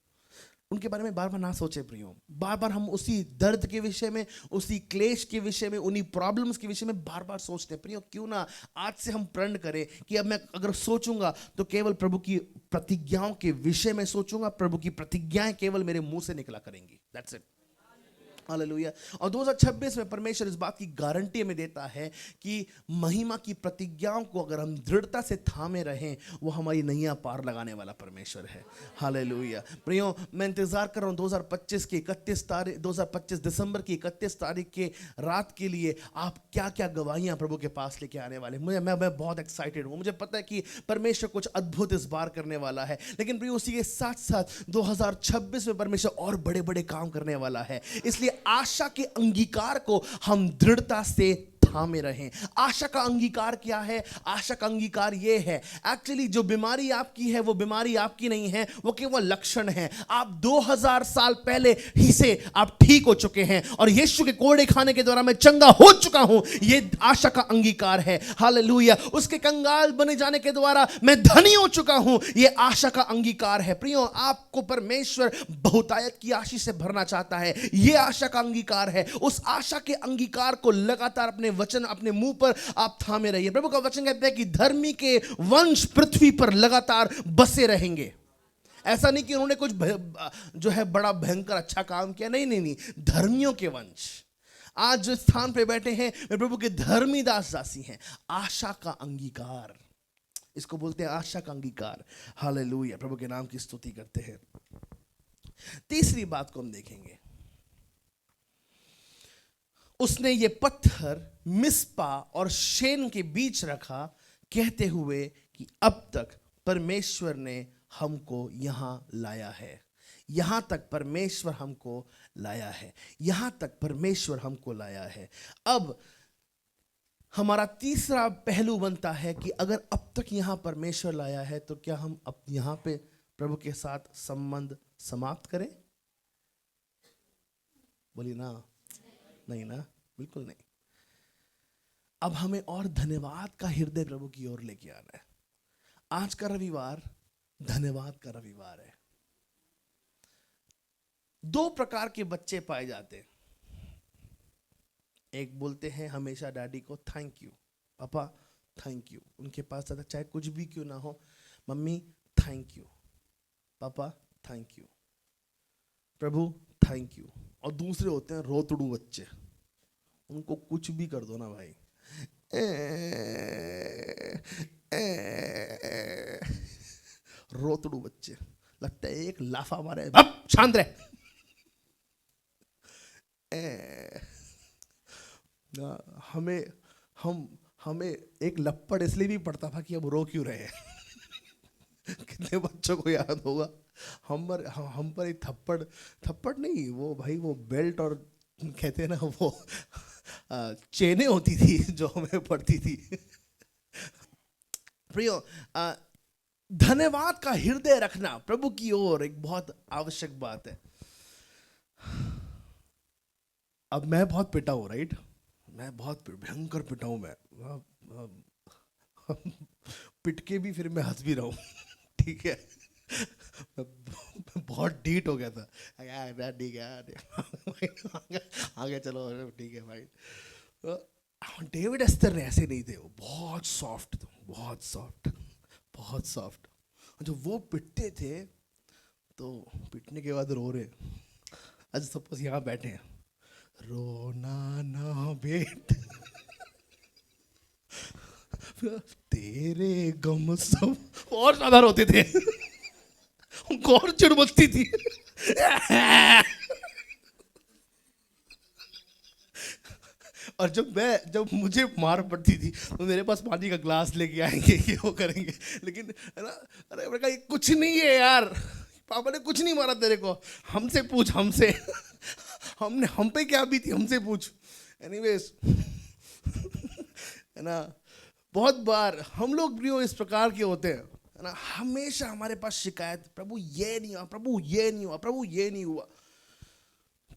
उनके बारे में बार बार ना सोचे प्रियो। बार बार हम उसी दर्द के विषय में, उसी क्लेश के विषय में, उन्हीं प्रॉब्लम्स के विषय में बार बार सोचते हैं। प्रियो, क्यों ना आज से हम प्रण करें कि अब मैं अगर सोचूंगा तो केवल प्रभु की प्रतिज्ञाओं के विषय में सोचूंगा। प्रभु की प्रतिज्ञाएं केवल मेरे मुंह से निकला करेंगी। That's it. हालेलुया। और 2026 में परमेश्वर इस बात की गारंटी हमें देता है कि महिमा की प्रतिज्ञाओं को अगर हम दृढ़ता से थामे रहें, वो हमारी नैया पार लगाने वाला परमेश्वर है। हालेलुया। प्रियो, मैं इंतजार कर रहा हूं 2025 दिसंबर की 31 तारीख के रात के लिए आप क्या क्या गवाहियां प्रभु के पास लेके आने वाले। मैं बहुत एक्साइटेड हूं। मुझे पता है कि परमेश्वर कुछ अद्भुत इस बार करने वाला है, लेकिन प्रियो उसी के साथ साथ 2026 में परमेश्वर और बड़े बड़े काम करने वाला है। इसलिए आशा के अंगीकार को हम दृढ़ता से थामे रहें। आशा का अंगीकार क्या है? आशा का अंगीकार यह है, एक्चुअली जो बीमारी आपकी है वो बीमारी आपकी नहीं है, वो केवल लक्षण है। आप 2000 साल पहले ही से आप ठीक हो चुके हैं और यीशु के कोड़े खाने के द्वारा मैं चंगा हो चुका हूं। ये आशा का अंगीकार है। हालेलुया। उसके कंगाल बने जाने के द्वारा मैं धनी हो चुका हूं। ये आशा का अंगीकार है। प्रियो, आपको परमेश्वर बहुतायत की आशीष से भरना चाहता है। ये आशा का अंगीकार है। उस आशा के अंगीकार को लगातार अपने वचन, अपने मुंह पर आप थामे रहिए। प्रभु का वचन कहता है कि धर्मी के वंश पृथ्वी पर लगातार बसे रहेंगे। ऐसा नहीं कि उन्होंने कुछ जो है बड़ा भयंकर अच्छा काम किया, नहीं। धर्मियों के वंश आज जो स्थान पे बैठे हैं वे प्रभु के धर्मी दास दासी हैं। आशा का अंगीकार, इसको बोलते हैं आशा का अंगीकार। हालेलुया। प्रभु के नाम की स्तुति करते हैं। तीसरी बात को हम देखेंगे, उसने ये पत्थर मिस्पा और शेन के बीच रखा, कहते हुए कि अब तक परमेश्वर ने हमको यहां लाया है। यहां तक परमेश्वर हमको लाया है। यहां तक परमेश्वर हमको लाया है। अब हमारा तीसरा पहलू बनता है कि अगर अब तक यहां परमेश्वर लाया है तो क्या हम अब यहां पे प्रभु के साथ संबंध समाप्त करें? बोलिए ना। नहीं ना, बिल्कुल नहीं। अब हमें और धन्यवाद का हृदय प्रभु की ओर लेके आना है। आज का रविवार धन्यवाद का रविवार है। 2 प्रकार के बच्चे पाए जाते हैं। एक बोलते हैं हमेशा डैडी को थैंक यू, पापा थैंक यू। उनके पास ज़्यादा चाहे कुछ भी क्यों ना हो, मम्मी थैंक यू, पापा thank you, Prabhu thank you. और दूसरे होते हैं रोतड़ू बच्चे, उनको कुछ भी कर दो ना भाई, रोतड़ू बच्चे, लगता है एक लाफा मारे, अब शांत रहे। हमें हमें एक लपड़ इसलिए भी पड़ता था कि अब रो क्यों रहे हैं। कितने बच्चों को याद होगा हम पर एक थप्पड़, थप्पड़ नहीं वो भाई, वो बेल्ट और कहते हैं ना वो चेनें होती थी जो हमें पड़ती थी। प्रियो, धन्यवाद का हृदय रखना प्रभु की ओर एक बहुत आवश्यक बात है। अब मैं बहुत पिटा हूँ, राइट, मैं बहुत भयंकर पिटा हूँ मैं, पिट के भी फिर मैं हंस भी रहा हूँ। ठीक है, मैं बहुत डीट हो गया था, ठीक है आगे चलो, ठीक है भाई। डेविड एस्थर ने ऐसे नहीं थे, वो बहुत सॉफ्ट थे, बहुत सॉफ्ट, बहुत सॉफ्ट। जब वो पिटते थे तो पिटने के बाद रो रहे, अच्छा सपोज यहाँ बैठे हैं, रोना ना बेट तेरे गम सब, और ज्यादा रोते थे, उनको और चिढ़ मचती थी। और जब मुझे मार पड़ती थी तो मेरे पास पानी का ग्लास लेके आएंगे, ये वो करेंगे, लेकिन है ना, अरे मैंने कहा कुछ नहीं है यार, पापा ने कुछ नहीं मारा तेरे को, हमसे पूछ, हमसे हम पे क्या बीती, हमसे पूछ। एनीवेज, है ना, बहुत बार हम लोग भी इस प्रकार के होते हैं, है ना, हमेशा हमारे पास शिकायत, प्रभु ये नहीं हुआ, प्रभु ये नहीं हुआ, प्रभु ये नहीं हुआ।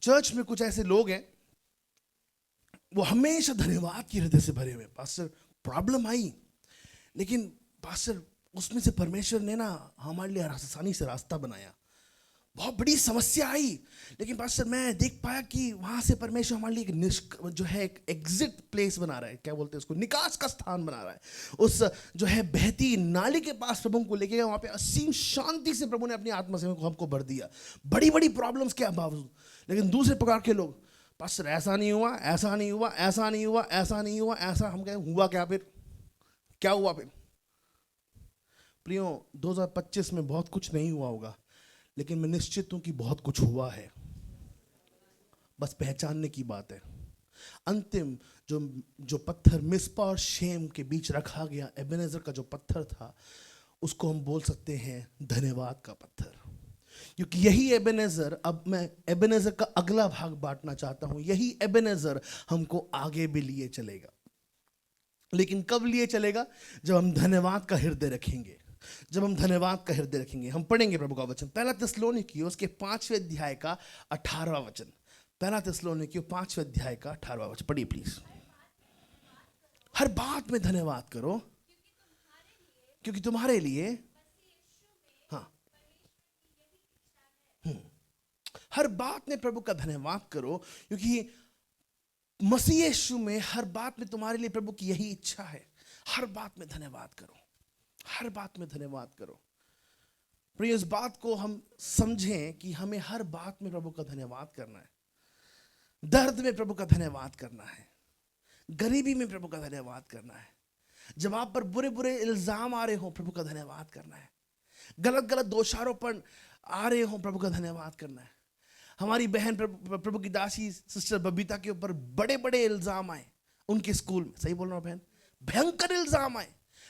चर्च में कुछ ऐसे लोग हैं, वो हमेशा धन्यवाद के हृदय से भरे हुए, पास्टर प्रॉब्लम आई, लेकिन पास्टर उसमें से परमेश्वर ने ना हमारे लिए आसानी से रास्ता बनाया। बहुत बड़ी समस्या आई, लेकिन पास्टर मैं देख पाया कि वहां से परमेश्वर हमारे लिए एक एग्जिट प्लेस बना रहा है, क्या बोलते हैं उसको, निकास का स्थान बना रहा है। उस जो है बहती नाली के पास प्रभु को लेके गया, वहां पे असीम शांति से प्रभु ने अपनी आत्मा से हमको भर दिया, बड़ी बड़ी प्रॉब्लम्स के बावजूद। लेकिन दूसरे प्रकार के लोग, पास्टर ऐसा नहीं हुआ, ऐसा नहीं हुआ, ऐसा नहीं हुआ, ऐसा नहीं हुआ, ऐसा, हम कहें हुआ क्या फिर, क्या हुआ फिर? प्रियो, 2025 में बहुत कुछ नहीं हुआ होगा, लेकिन मैं निश्चित हूं कि बहुत कुछ हुआ है, बस पहचानने की बात है। अंतिम जो पत्थर मिस्पा और शेम के बीच रखा गया, एबेनेजर का जो पत्थर था, उसको हम बोल सकते हैं धन्यवाद का पत्थर, क्योंकि यही एबेनेजर, अब मैं एबेनेजर का अगला भाग बांटना चाहता हूं, यही एबेनेजर हमको आगे भी लिए चलेगा। लेकिन कब लिए चलेगा? जब हम धन्यवाद का हृदय रखेंगे, जब हम धन्यवाद का हृदय रखेंगे। हम पढ़ेंगे प्रभु का वचन, पहला थिस्सलुनीकियों उसके 5वें अध्याय का 18वां वचन, पहला थिस्सलुनीकियों 5वें अध्याय का 18वां वचन पढ़िए प्लीज। हर बात में धन्यवाद करो, क्योंकि तुम्हारे लिए, हाँ, हर बात में प्रभु का धन्यवाद करो, क्योंकि मसीह यीशु में हर बात में तुम्हारे लिए प्रभु की यही इच्छा है। हर बात में धन्यवाद करो, हर बात में धन्यवाद करो। प्रिय, इस बात को हम समझें कि हमें हर बात में प्रभु का धन्यवाद करना है। दर्द में प्रभु का धन्यवाद करना है, गरीबी में प्रभु का धन्यवाद करना है, जब आप पर बुरे बुरे इल्जाम आ रहे हो प्रभु का धन्यवाद करना है, गलत गलत दोषारोपण आ रहे हो प्रभु का धन्यवाद करना है। हमारी बहन प्रभु की दासी सिस्टर बबीता के ऊपर बड़े बड़े इल्जाम आए उनके स्कूल में, सही बोल रहा हूं बहन, भयंकर इल्जाम आए,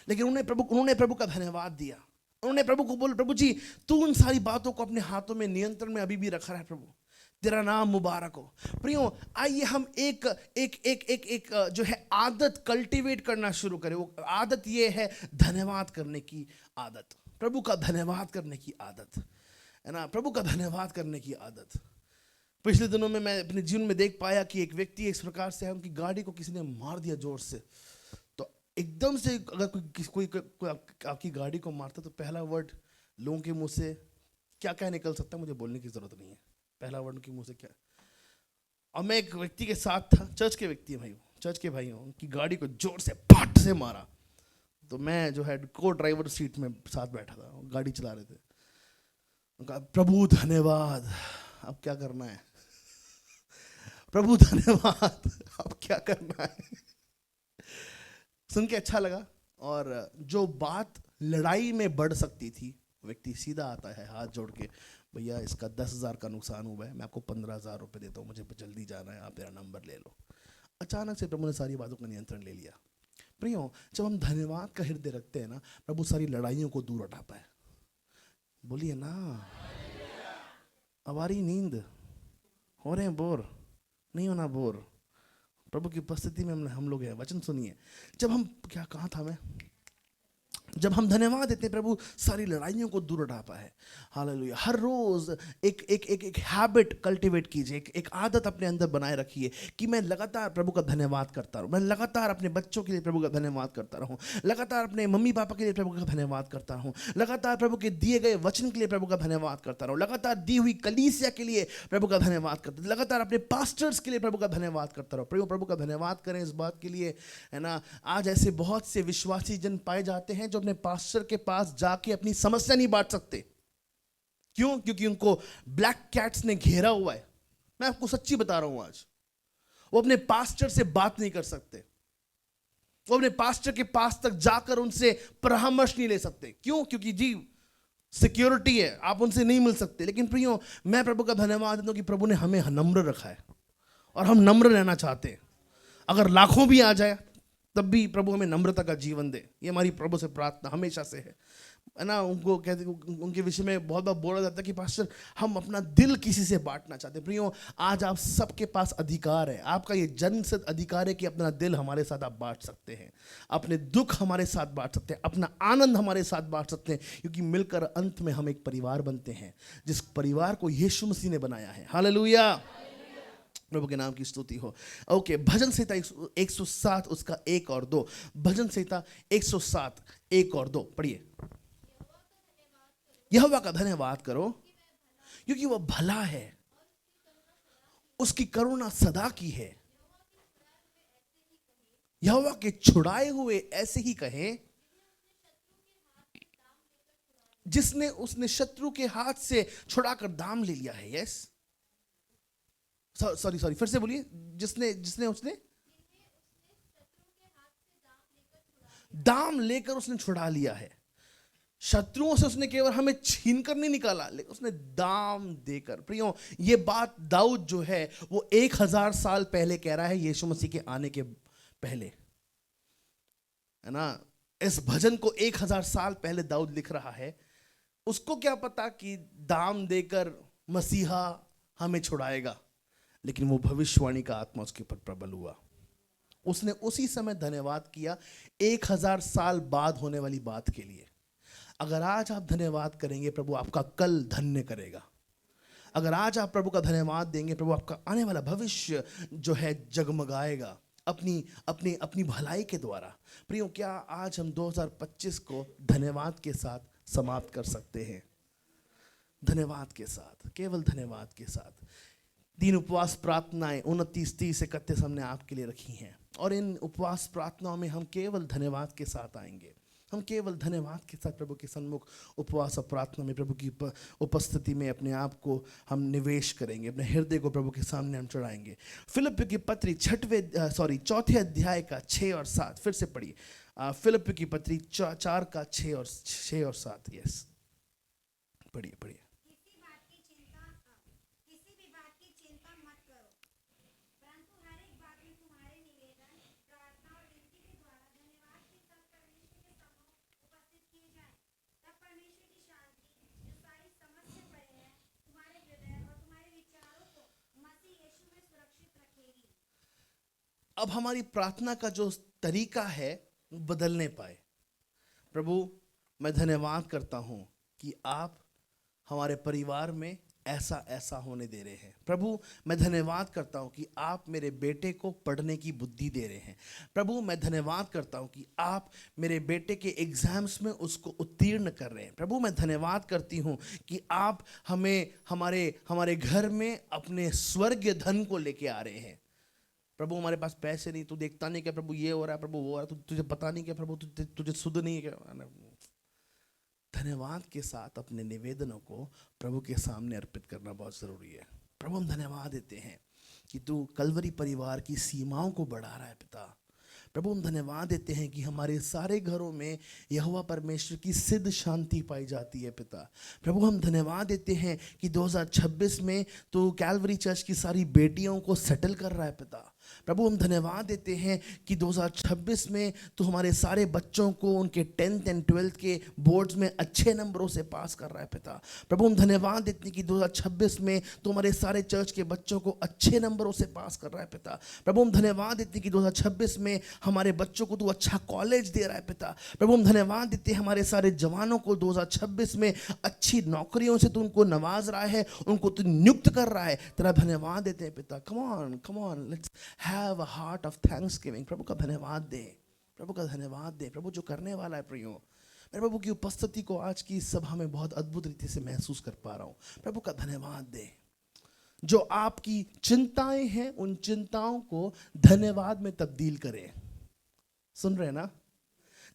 लेकिन उन्होंने प्रभु का धन्यवाद दिया। उन्होंने प्रभु को बोला, प्रभु जी तू उन सारी बातों को अपने हाथों में, नियंत्रण में अभी भी रखा है, प्रभु तेरा नाम मुबारक हो। प्रियो, आइए हम एक एक एक एक एक जो है आदत कल्टीवेट करना शुरू करें। वो आदत ये है धन्यवाद करने की आदत, प्रभु का धन्यवाद करने की आदत, है ना, प्रभु का धन्यवाद करने की आदत। पिछले दिनों में मैं अपने जीवन में देख पाया कि एक व्यक्ति इस प्रकार से है, उनकी गाड़ी को किसी ने मार दिया जोर से। तो एकदम से अगर कोई आपकी गाड़ी को मारता तो पहला वर्ड लोगों के मुंह से क्या क्या निकल सकता है, मुझे बोलने की जरूरत नहीं है, पहला वर्ड उनके मुंह से क्या। और मैं एक व्यक्ति के साथ था, चर्च के व्यक्ति भाई, चर्च के भाई, उनकी गाड़ी को जोर से पाट से मारा, तो मैं जो है को ड्राइवर सीट में साथ बैठा था, गाड़ी चला रहे थे। उनका प्रभु धन्यवाद, अब क्या करना है, प्रभु धन्यवाद, अब क्या करना है। सुन के अच्छा लगा। और जो बात लड़ाई में बढ़ सकती थी, व्यक्ति सीधा आता है हाथ जोड़ के, भैया इसका 10,000 का नुकसान हुआ है, मैं आपको 15,000 रुपये देता हूँ, मुझे जल्दी जाना है, आप मेरा नंबर ले लो। अचानक से प्रभु ने सारी बातों का नियंत्रण ले लिया। प्रियो, जब हम धन्यवाद का हृदय रखते हैं ना, प्रभु सारी लड़ाइयों को दूर हटाता है। बोलिए ना, हमारी नींद हो रहे हैं बोर, नहीं होना बोर, प्रभु की उपस्थिति में हम लोग हैं। वचन सुनिए, जब हम कहाँ था मैं, जब हम धन्यवाद देते हैं, प्रभु सारी लड़ाइयों को दूर हटाता है। हालेलुया। हर रोज एक हैबिट कल्टीवेट कीजिए, एक आदत अपने अंदर बनाए रखिए कि मैं लगातार प्रभु का धन्यवाद करता रहूं। मैं लगातार अपने बच्चों के लिए प्रभु का धन्यवाद करता रहूं, लगातार अपने मम्मी पापा के लिए प्रभु का धन्यवाद करता रहूं, लगातार प्रभु के दिए गए वचन के लिए प्रभु का धन्यवाद करता रहूं, लगातार दी हुई कलीसिया के लिए प्रभु का धन्यवाद करता, लगातार अपने पास्टर्स के लिए प्रभु का धन्यवाद करता रहूं। प्रभु का धन्यवाद करें इस बात के लिए, है ना। आज ऐसे बहुत से विश्वासी जन पाए जाते हैं जो अपने पास्टर के पास जाके अपनी समस्या नहीं बांट सकते। क्यों? क्योंकि उनको ब्लैक कैट्स ने घेरा हुआ है। मैं आपको सच्ची बता रहा हूं, आज वो अपने पास्टर से बात नहीं कर सकते, वो अपने पास्टर के पास तक जाकर उनसे परामर्श नहीं ले सकते। क्यों? क्योंकि जी सिक्योरिटी है, आप उनसे नहीं मिल सकते। लेकिन प्रियो, मैं प्रभु का धन्यवाद देता हूं कि प्रभु ने हमें नम्र रखा है और हम नम्र रहना चाहते हैं। अगर लाखों भी आ जाए तब भी प्रभु हमें नम्रता का जीवन दे, ये हमारी प्रभु से प्रार्थना हमेशा से है ना। उनको कहते, उनके विषय में बहुत बार बोला जाता है कि पास्टर हम अपना दिल किसी से बांटना चाहते हैं। प्रियो, आज आप सबके पास अधिकार है, आपका ये जन्मसिद्ध अधिकार है कि अपना दिल हमारे साथ आप बांट सकते हैं, अपने दुख हमारे साथ बांट सकते हैं, अपना आनंद हमारे साथ बांट सकते हैं, क्योंकि मिलकर अंत में हम एक परिवार बनते हैं, जिस परिवार को यीशु मसीह ने बनाया है। हालेलुया, प्रभु के नाम की स्तुति हो। ओके, भजन संहिता 107 उसका 1 और 2। भजन संहिता 107 1 और 2 पढ़िए। यहोवा का धन्यवाद करो क्योंकि वह भला है, उसकी करुणा सदा की है। यहोवा के छुड़ाए हुए ऐसे ही कहें, जिसने उसने शत्रु के हाथ से छुड़ाकर दाम ले लिया है। यस, सॉरी फिर से बोलिए। जिसने उसने दाम लेकर उसने छुड़ा लिया है। शत्रुओं से उसने केवल हमें छीन कर नहीं निकाला, लेकिन उसने दाम देकर। प्रियो, ये बात दाऊद जो है वो 1000 साल पहले कह रहा है, यीशु मसीह के आने के पहले, है ना। इस भजन को 1000 साल पहले दाऊद लिख रहा है। उसको क्या पता कि दाम देकर मसीहा हमें छुड़ाएगा, लेकिन वो भविष्यवाणी का आत्मा उसके ऊपर प्रबल हुआ। उसने उसी समय धन्यवाद किया 1000 साल बाद होने वाली बात के लिए। अगर आज आप धन्यवाद करेंगे, प्रभु आपका कल धन्य करेगा। अगर आज आप प्रभु का धन्यवाद देंगे, प्रभु आपका आने वाला भविष्य जो है जगमगाएगा अपनी अपनी अपनी भलाई के द्वारा। प्रियो, क्या आज हम 2025 को धन्यवाद के साथ समाप्त कर सकते हैं? धन्यवाद के साथ, केवल धन्यवाद के साथ। 3 उपवास प्रार्थनाएं 29, 30, 31 हमने आपके लिए रखी हैं, और इन उपवास प्रार्थनाओं में हम केवल धन्यवाद के साथ आएंगे। हम केवल धन्यवाद के साथ प्रभु के सन्मुख उपवास और प्रार्थना में, प्रभु की उपस्थिति में अपने आप को हम निवेश करेंगे, अपने हृदय को प्रभु के सामने हम चढ़ाएंगे। फिलिप्पियों की पत्री 4 अध्याय का 6 और 7 फिर से पढ़िए। फिलिप्पियों की पत्री 4 का 6 और 7। यस, पढ़िए। अब हमारी प्रार्थना का जो तरीका है वो बदलने पाए। प्रभु, मैं धन्यवाद करता हूं कि आप हमारे परिवार में ऐसा होने दे रहे हैं। प्रभु, मैं धन्यवाद करता हूं कि आप मेरे बेटे को पढ़ने की बुद्धि दे रहे हैं। प्रभु, मैं धन्यवाद करता हूं कि आप मेरे बेटे के एग्जाम्स में उसको उत्तीर्ण कर रहे हैं। प्रभु, मैं धन्यवाद करती हूं कि आप हमें हमारे घर में अपने स्वर्गीय धन को लेके आ रहे हैं। प्रभु हमारे पास पैसे नहीं, तू देखता नहीं क्या प्रभु ये हो रहा है, प्रभु वो हो रहा है, तुझे पता नहीं क्या प्रभु, तुझे सुध नहीं है क्या। धन्यवाद के साथ अपने निवेदनों को प्रभु के सामने अर्पित करना बहुत जरूरी है। प्रभु हम धन्यवाद देते हैं कि तू कलवरी परिवार की सीमाओं को बढ़ा रहा है पिता। प्रभु हम धन्यवाद देते हैं कि हमारे सारे घरों में यहोवा परमेश्वर की सिद्ध शांति पाई जाती है पिता। प्रभु हम धन्यवाद देते हैं कि 2026 में तो कैलवरी चर्च की सारी बेटियों को सेटल कर रहा है पिता। प्रभु हम धन्यवाद देते हैं कि 2026 में तो हमारे सारे बच्चों को उनके 10th एंड 12th के बोर्ड्स में अच्छे नंबरों से पास कर रहा है पिता। प्रभु हम धन्यवाद देते हैं कि 2026 में तो हमारे सारे चर्च के बच्चों को अच्छे नंबरों से पास कर रहा है पिता। प्रभु हम धन्यवाद देते हैं कि 2026 में हमारे बच्चों को तू अच्छा कॉलेज दे रहा है पिता। प्रभु हम धन्यवाद देते हैं हमारे सारे जवानों को 2026 में अच्छी नौकरियों से तू उनको नवाज रहा है, उनको तू नियुक्त कर रहा है। तेरा धन्यवाद देते हैं पिता। Come on let's have a heart of thanksgiving. प्रभु का धन्यवाद दे, प्रभु का धन्यवाद दे। प्रभु जो करने वाला है प्रियो, मैं प्रभु की उपस्थिति को आज की सभा में बहुत अद्भुत रीति से महसूस कर पा रहा हूँ। प्रभु का धन्यवाद दे। जो आपकी चिंताएं हैं उन चिंताओं को धन्यवाद में तब्दील करें। सुन रहे हैं ना?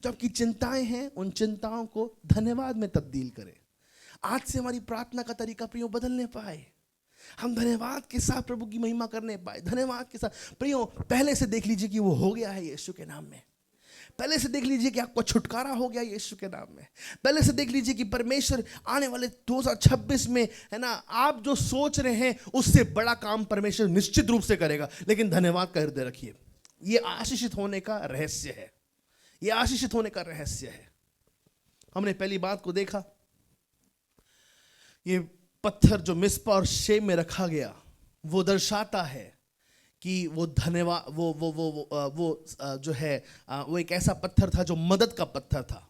जो आपकी चिंताएं हैं उन चिंताओं को धन्यवाद में तब्दील करें। आज से हमारी प्रार्थना का तरीका प्रियो बदलने पाए, हम धन्यवाद के साथ प्रभु की महिमा करने पाए। धन्यवाद के साथ प्रियो पहले से देख लीजिए कि वो हो गया है यीशु के नाम में। पहले से देख लीजिए कि आपको छुटकारा हो गया यीशु के नाम में। पहले से देख लीजिए कि परमेश्वर आने वाले 2026 में है ना, आप जो सोच रहे हैं उससे बड़ा काम परमेश्वर निश्चित रूप से करेगा। लेकिन धन्यवाद का हृदय रखिए, ये आशीषित होने का रहस्य है, ये आशीषित होने का रहस्य है। हमने पहली बात को देखा, ये पत्थर जो मिस्पा और शेम में रखा गया वो दर्शाता है कि वो धन्यवाद वो जो है वो एक ऐसा पत्थर था जो मदद का पत्थर था,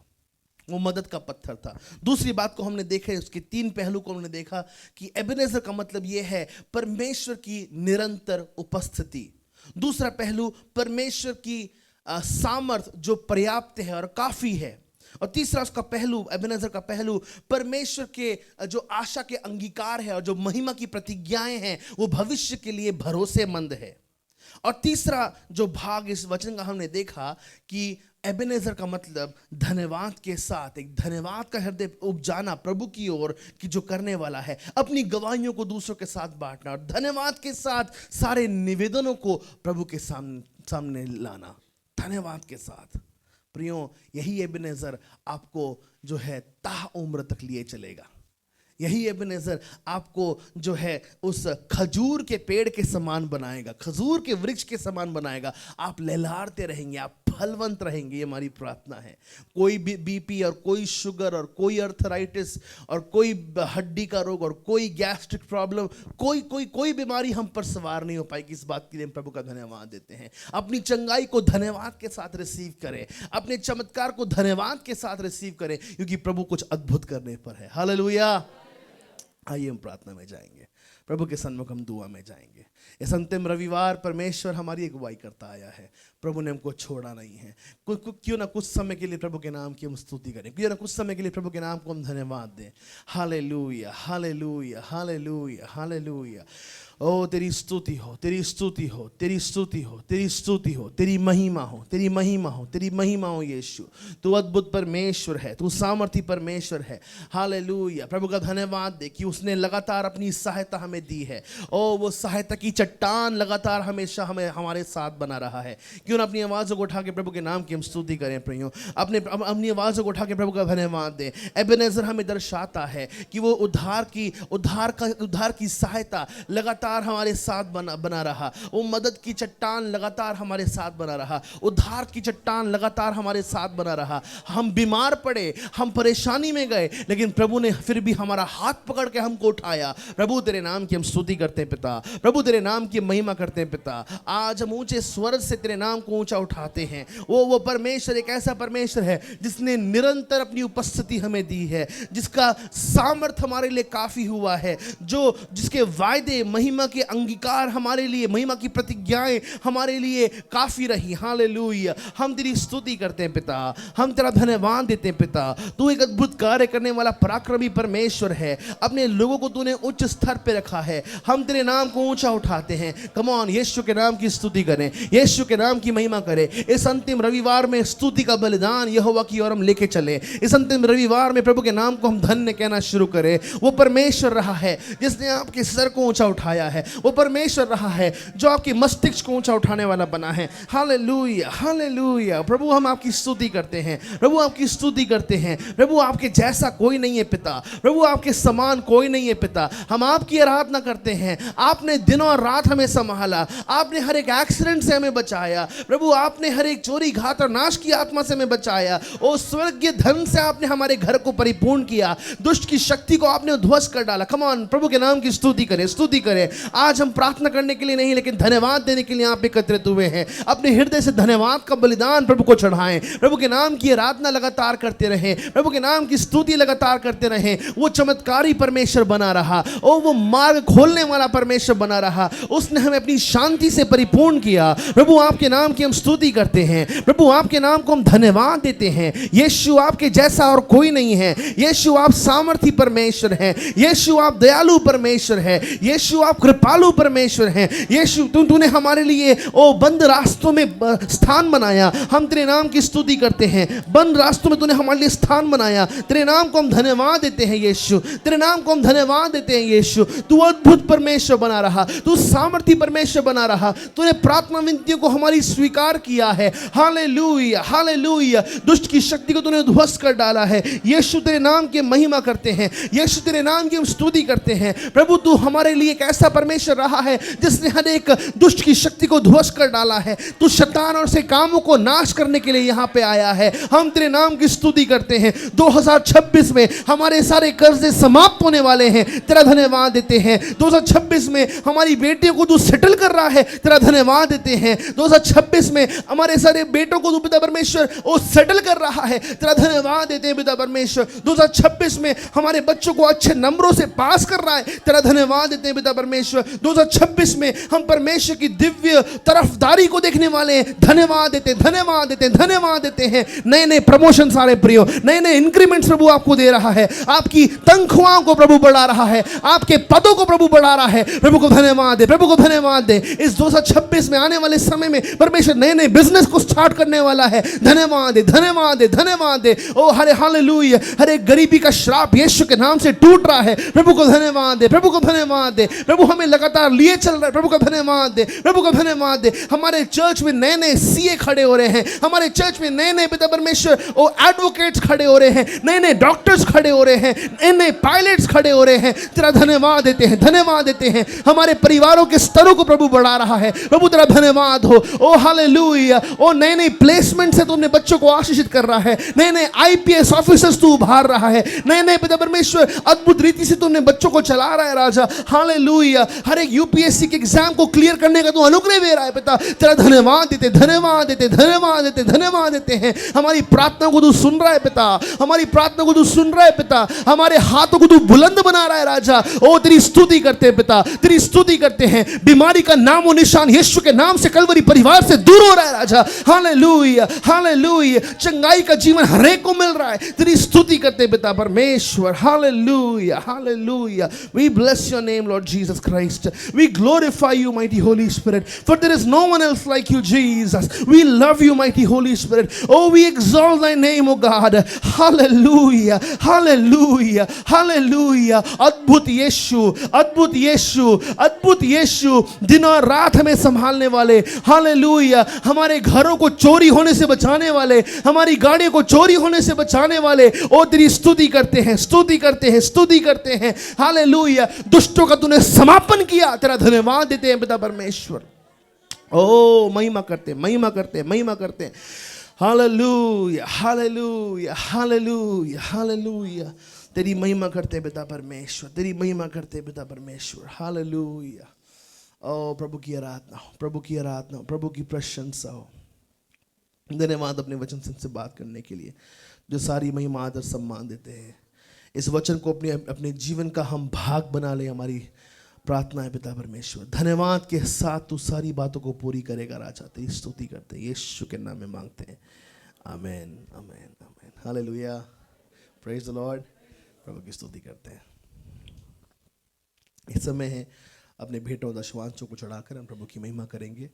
वो मदद का पत्थर था। दूसरी बात को हमने देखा, उसके 3 पहलू को हमने देखा कि एबेनेजर का मतलब ये है परमेश्वर की निरंतर उपस्थिति। दूसरा पहलू परमेश्वर की सामर्थ जो पर्याप्त है और काफी है। और तीसरा उसका पहलू, एबेनेजर का पहलू, परमेश्वर के जो आशा के अंगीकार है और जो महिमा की प्रतिज्ञाएं हैं वो भविष्य के लिए भरोसेमंद है। और तीसरा जो भाग इस वचन का हमने देखा कि एबेनेजर का मतलब धन्यवाद के साथ एक धन्यवाद का हृदय उपजाना प्रभु की ओर कि जो करने वाला है, अपनी गवाहियों को दूसरों के साथ बांटना और धन्यवाद के साथ सारे निवेदनों को प्रभु के सामने लाना, धन्यवाद के साथ। प्रियो यही एबेनेजर आपको जो है ताह उम्र तक लिए चलेगा। यही एबेनेजर आपको जो है उस खजूर के पेड़ के समान बनाएगा, खजूर के वृक्ष के समान बनाएगा। आप लहलहाते रहेंगे, आप फलवंत रहेंगे। ये हमारी प्रार्थना है। कोई भी बीपी और कोई शुगर और कोई अर्थराइटिस और कोई हड्डी का रोग और कोई गैस्ट्रिक प्रॉब्लम, कोई बीमारी हम पर सवार नहीं हो पाएगी। इस बात के लिए हम प्रभु का धन्यवाद देते हैं। अपनी चंगाई को धन्यवाद के साथ रिसीव करें, अपने चमत्कार को धन्यवाद के साथ रिसीव करें, क्योंकि प्रभु कुछ अद्भुत करने पर है। हालेलुया। आइए हम प्रार्थना में जाएंगे, प्रभु के सन्मुख हम दुआ में जाएंगे। इस अंतिम रविवार परमेश्वर हमारी अगुवाई करता आया है। प्रभु ने हमको छोड़ा नहीं है। क्यों ना कुछ समय के लिए प्रभु के नाम की हम स्तुति करें, क्यों ना कुछ समय के लिए प्रभु के नाम को हम धन्यवाद दें। Hallelujah, hallelujah, hallelujah, hallelujah. ओ तेरी स्तुति हो, तेरी स्तुति हो, तेरी स्तुति हो, तेरी स्तुति हो, तेरी महिमा हो, तेरी महिमा हो, तेरी महिमा हो। यीशु तू अद्भुत परमेश्वर है, तू सामर्थी परमेश्वर है। हालेलुया। प्रभु का धन्यवाद दे कि उसने लगातार अपनी सहायता हमें दी है। ओ वो सहायता की चट्टान लगातार हमेशा हमारे साथ बना रहा है। क्यों ना अपनी आवाज़ों को उठा के प्रभु के नाम की हम स्तुति करें। प्रियो अपनी आवाज़ों को उठा के प्रभु का धन्यवाद दें। एबेनेजर हमें दर्शाता है कि वो उद्धार की सहायता लगातार हमारे साथ बना रहा। वो मदद की चट्टान लगातार हमारे साथ बना रहा। उद्धार की चट्टान लगातार हमारे साथ बना रहा। हम बीमार पड़े, हम परेशानी में गए, लेकिन प्रभु ने फिर भी हमारा हाथ पकड़ के हमको उठाया। प्रभु तेरे नाम की हम स्तुति करते हैं पिता, प्रभु तेरे नाम की महिमा करते हैं पिता। आज हम ऊंचे स्वर से तेरे नाम को ऊंचा उठाते हैं। वो परमेश्वर एक ऐसा परमेश्वर है जिसने निरंतर अपनी उपस्थिति हमें दी है, जिसका सामर्थ हमारे लिए काफी हुआ है, जिसके वायदे महिमा महिमा के अंगीकार हमारे लिए, महिमा की प्रतिज्ञाएं हमारे लिए काफी रही। हालेलुया। हम तेरी स्तुति करते हैं पिता, हम तेरा धन्यवाद देते हैं पिता। तू एक अद्भुत कार्य करने वाला पराक्रमी परमेश्वर है। अपने लोगों को तूने उच्च स्तर पे रखा है। हम तेरे नाम को ऊंचा उठाते हैं। कम ऑन, यीशु के नाम की स्तुति करें, यीशु के नाम की महिमा करें। इस अंतिम रविवार में स्तुति का बलिदान यहोवा की ओर हम लेके चले। इस अंतिम रविवार में प्रभु के नाम को हम धन्य कहना शुरू करें। वो परमेश्वर रहा है जिसने आपके सर को ऊंचा उठाया है। वो परमेश्वर रहा है जो आपके मस्तिष्क को ऊंचा उठाने वाला बना है। Hallelujah, hallelujah. प्रभु हम आपकी स्तुति करते हैं, प्रभु आपकी स्तुति करते हैं। प्रभु आपके जैसा कोई नहीं है पिता, प्रभु आपके समान कोई नहीं है पिता। हम आपकी आराधना करते हैं। आपने दिन और रात हमें संभाला, आपने हर एक एक्सीडेंट से हमें बचाया प्रभु, आपने हर एक चोरी घात और नाश की आत्मा से हमें बचाया। ओ स्वर्गीय धन से आपने हमारे घर को परिपूर्ण किया, दुष्ट की शक्ति को आपने ध्वस्त कर डाला। कम ऑन, प्रभु के नाम की स्तुति करें, स्तुति करें। आज हम प्रार्थना करने के लिए नहीं लेकिन धन्यवाद देने के लिए आप एकत्रित हुए हैं। अपने हृदय से धन्यवाद का बलिदान प्रभु को चढ़ाएं। प्रभु के नाम की आराधना लगातार करते रहें, प्रभु के नाम की स्तुति लगातार करते रहें। वो चमत्कारी परमेश्वर बना रहा, ओ वो मार्ग खोलने वाला परमेश्वर बना रहा। उसने हमें अपनी शांति से परिपूर्ण किया। प्रभु आपके नाम की हम स्तुति करते हैं, प्रभु आपके नाम को हम धन्यवाद देते हैं। यीशु आपके जैसा और कोई नहीं है। यीशु आप सामर्थी परमेश्वर हैं। यीशु आप दयालु परमेश्वर हैं। यीशु आप कृपालु परमेश्वर हैं। यीशु तूने हमारे लिए ओ बंद रास्तों में स्थान बनाया। हम तेरे नाम की स्तुति करते हैं। बंद रास्तों में तूने हमारे लिए स्थान बनाया। तेरे नाम को हम धन्यवाद देते हैं यीशु, तेरे नाम को हम धन्यवाद देते हैं यीशु। तू अद्भुत परमेश्वर बना रहा, तू सामर्थी परमेश्वर बना रहा। तूने प्रार्थना विनतियों को हमारी स्वीकार किया है। Hallelujah, hallelujah. दुष्ट की शक्ति को तूने ध्वस्त कर डाला है। यीशु तेरे नाम की महिमा करते हैं, यीशु तेरे नाम की हम स्तुति करते हैं। प्रभु तू हमारे लिए एक ऐसा परमेश्वर रहा है जिसने हर एक दुष्ट की शक्ति को ध्वस्त कर डाला है। तू शैतान और से कामों को नाश करने के लिए यहाँ पे आया है। हम तेरे नाम की स्तुति करते हैं। 2026 में हमारे सारे कर्जे समाप्त होने वाले हैं, तेरा धन्यवाद देते हैं। 2026 में हमारी बेटियों को तू सेटल कर रहा है, तेरा धन्यवाद देते हैं। 2026 में हमारे सारे बेटों को तू पिता परमेश्वर वो सेटल कर रहा है, तेरा धन्यवाद देते हैं पिता परमेश्वर। 2026 में हमारे बच्चों को अच्छे नंबरों से पास कर रहा है, तेरा धन्यवाद देते हैं पिता परमेश्वर। 2026 में हम परमेश्वर की दिव्य तरफदारी को देखने वाले हैं, धन्यवाद देते, धन्यवाद देते, धन्यवाद देते हैं। नए नए प्रमोशन सारे प्रियो, नए नए इंक्रीमेंट्स प्रभु आपको दे रहा है। आपकी तनख्वाहों को प्रभु बढ़ा रहा है, आपके पदों को प्रभु बढ़ा रहा है। प्रभु को धन्यवाद दे, प्रभु को धन्यवाद दे। इस 2026 में आने वाले समय में परमेश्वर नए नए बिजनेस को स्टार्ट करने वाला है, धन्यवाद दे, धन्यवाद दे, धन्यवाद दे। ओ हरे हालेलुया। हर एक गरीबी का श्राप यीशु के नाम से टूट रहा है, प्रभु को धन्यवाद दे, प्रभु को धन्यवाद दे। प्रभु हमें लगातार लिए चल रहा है, प्रभु को धन्यवाद दे, प्रभु को धन्यवाद दे। हमारे चर्च में नए नए सीए खड़े हो रहे हैं, हमारे चर्च में नए नए पिता परमेश्वर ओ एडवोकेट्स खड़े हो रहे हैं, नए नए डॉक्टर्स खड़े हो रहे हैं, नए नए पायलट्स खड़े हो रहे हैं। तेरा धन्यवाद देते हैं, धन्यवाद देते हैं। हमारे परिवारों के स्तरों को प्रभु बढ़ा रहा है, प्रभु तेरा धन्यवाद हो। ओ हालेलुया। ओ नए नए प्लेसमेंट से तुमने बच्चों को आशीषित कर रहा है, नए नए आईपीएस ऑफिसर्स तू उभार रहा है, नए नए पिता परमेश्वर अद्भुत रीति से तुमने बच्चों को चला रहा है राजा। हालेलुया। हर एक यूपीएससी के एग्जाम को क्लियर करने का तू अनुग्रह दे रहा है पिता, तेरा धन्यवाद देते, धन्यवाद देते, धन्यवाद देते, धन्यवाद देते हैं। हमारी प्रार्थना को तू सुन रहा है पिता, हमारी प्रार्थना को तू सुन रहा है पिता। हमारे हाथों को तू बुलंद बना रहा है राजा। ओ तेरी स्तुति करते हैं पिता, तेरी स्तुति करते हैं। बीमारी का नाम और निशान यीशु के नाम से कलवरी परिवार से दूर हो रहा है राजा। Hallelujah, hallelujah. चंगाई का जीवन हर एक को मिल रहा है, तेरी स्तुति करते हैं पिता परमेश्वर। Hallelujah, hallelujah. We bless your name, Lord Jesus Christ. We glorify you, mighty Holy Spirit, for there is no one else like you, Jesus. We love you, mighty Holy Spirit. Oh, we exalt thy name, oh God. Hallelujah, hallelujah, hallelujah. अद्भुत यीशु, अद्भुत यीशु, अद्भुत यीशु। दिन और रात हमें संभालने वाले, हालेलुया। हमारे घरों को चोरी होने से बचाने वाले, हमारी गाड़ियों को चोरी होने से बचाने वाले। ओ तेरी स्तुति करते हैं, स्तुति करते हैं, स्तुति करते हैं। हालेलुया। दुष्टों का तूने समापन किया, तेरा धन्यवाद देते हैं पिता परमेश्वर। ओ महिमा करते, महिमा करते, महिमा करते। Hallelujah, hallelujah, hallelujah, hallelujah. तेरी महिमा करते पिता परमेश्वर, तेरी महिमा करते पिता परमेश्वर। हालेलुया। ओ प्रभु की आराधना हो, प्रभु की आराधना हो, प्रभु की प्रशंसा हो। धन्यवाद अपने वचन से बात करने के लिए, जो सारी महिमा आदर सम्मान देते हैं। इस वचन को अपने जीवन का हम भाग बना ले, हमारी प्रार्थना है पिता परमेश्वर, धन्यवाद के साथ तू सारी बातों को पूरी करेगा राजा। तेरी स्तुति करते हैं, यीशु के नाम में मांगते हैं, amen amen amen. Hallelujah, praise the Lord. प्रभु की स्तुति करते हैं। इस समय है अपने भेंटों दशवांशों को चढ़ाकर हम प्रभु की महिमा करेंगे।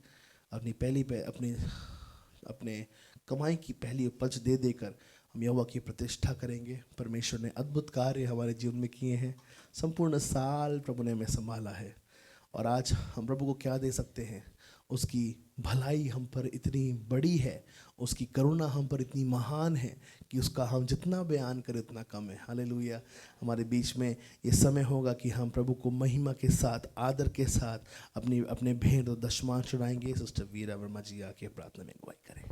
अपने कमाई की पहली उपज दे देकर हम यहोवा की प्रतिष्ठा करेंगे। परमेश्वर ने अद्भुत कार्य हमारे जीवन में किए हैं। संपूर्ण साल प्रभु ने हमें संभाला है और आज हम प्रभु को क्या दे सकते हैं? उसकी भलाई हम पर इतनी बड़ी है, उसकी करुणा हम पर इतनी महान है कि उसका हम जितना बयान करें उतना कम है। हालेलुया। हमारे बीच में ये समय होगा कि हम प्रभु को महिमा के साथ, आदर के साथ अपने भेंट और दशमांश चढ़ाएंगे। सिस्टर वीरा वर्मा जी आके प्रार्थना में अगुवाई करें।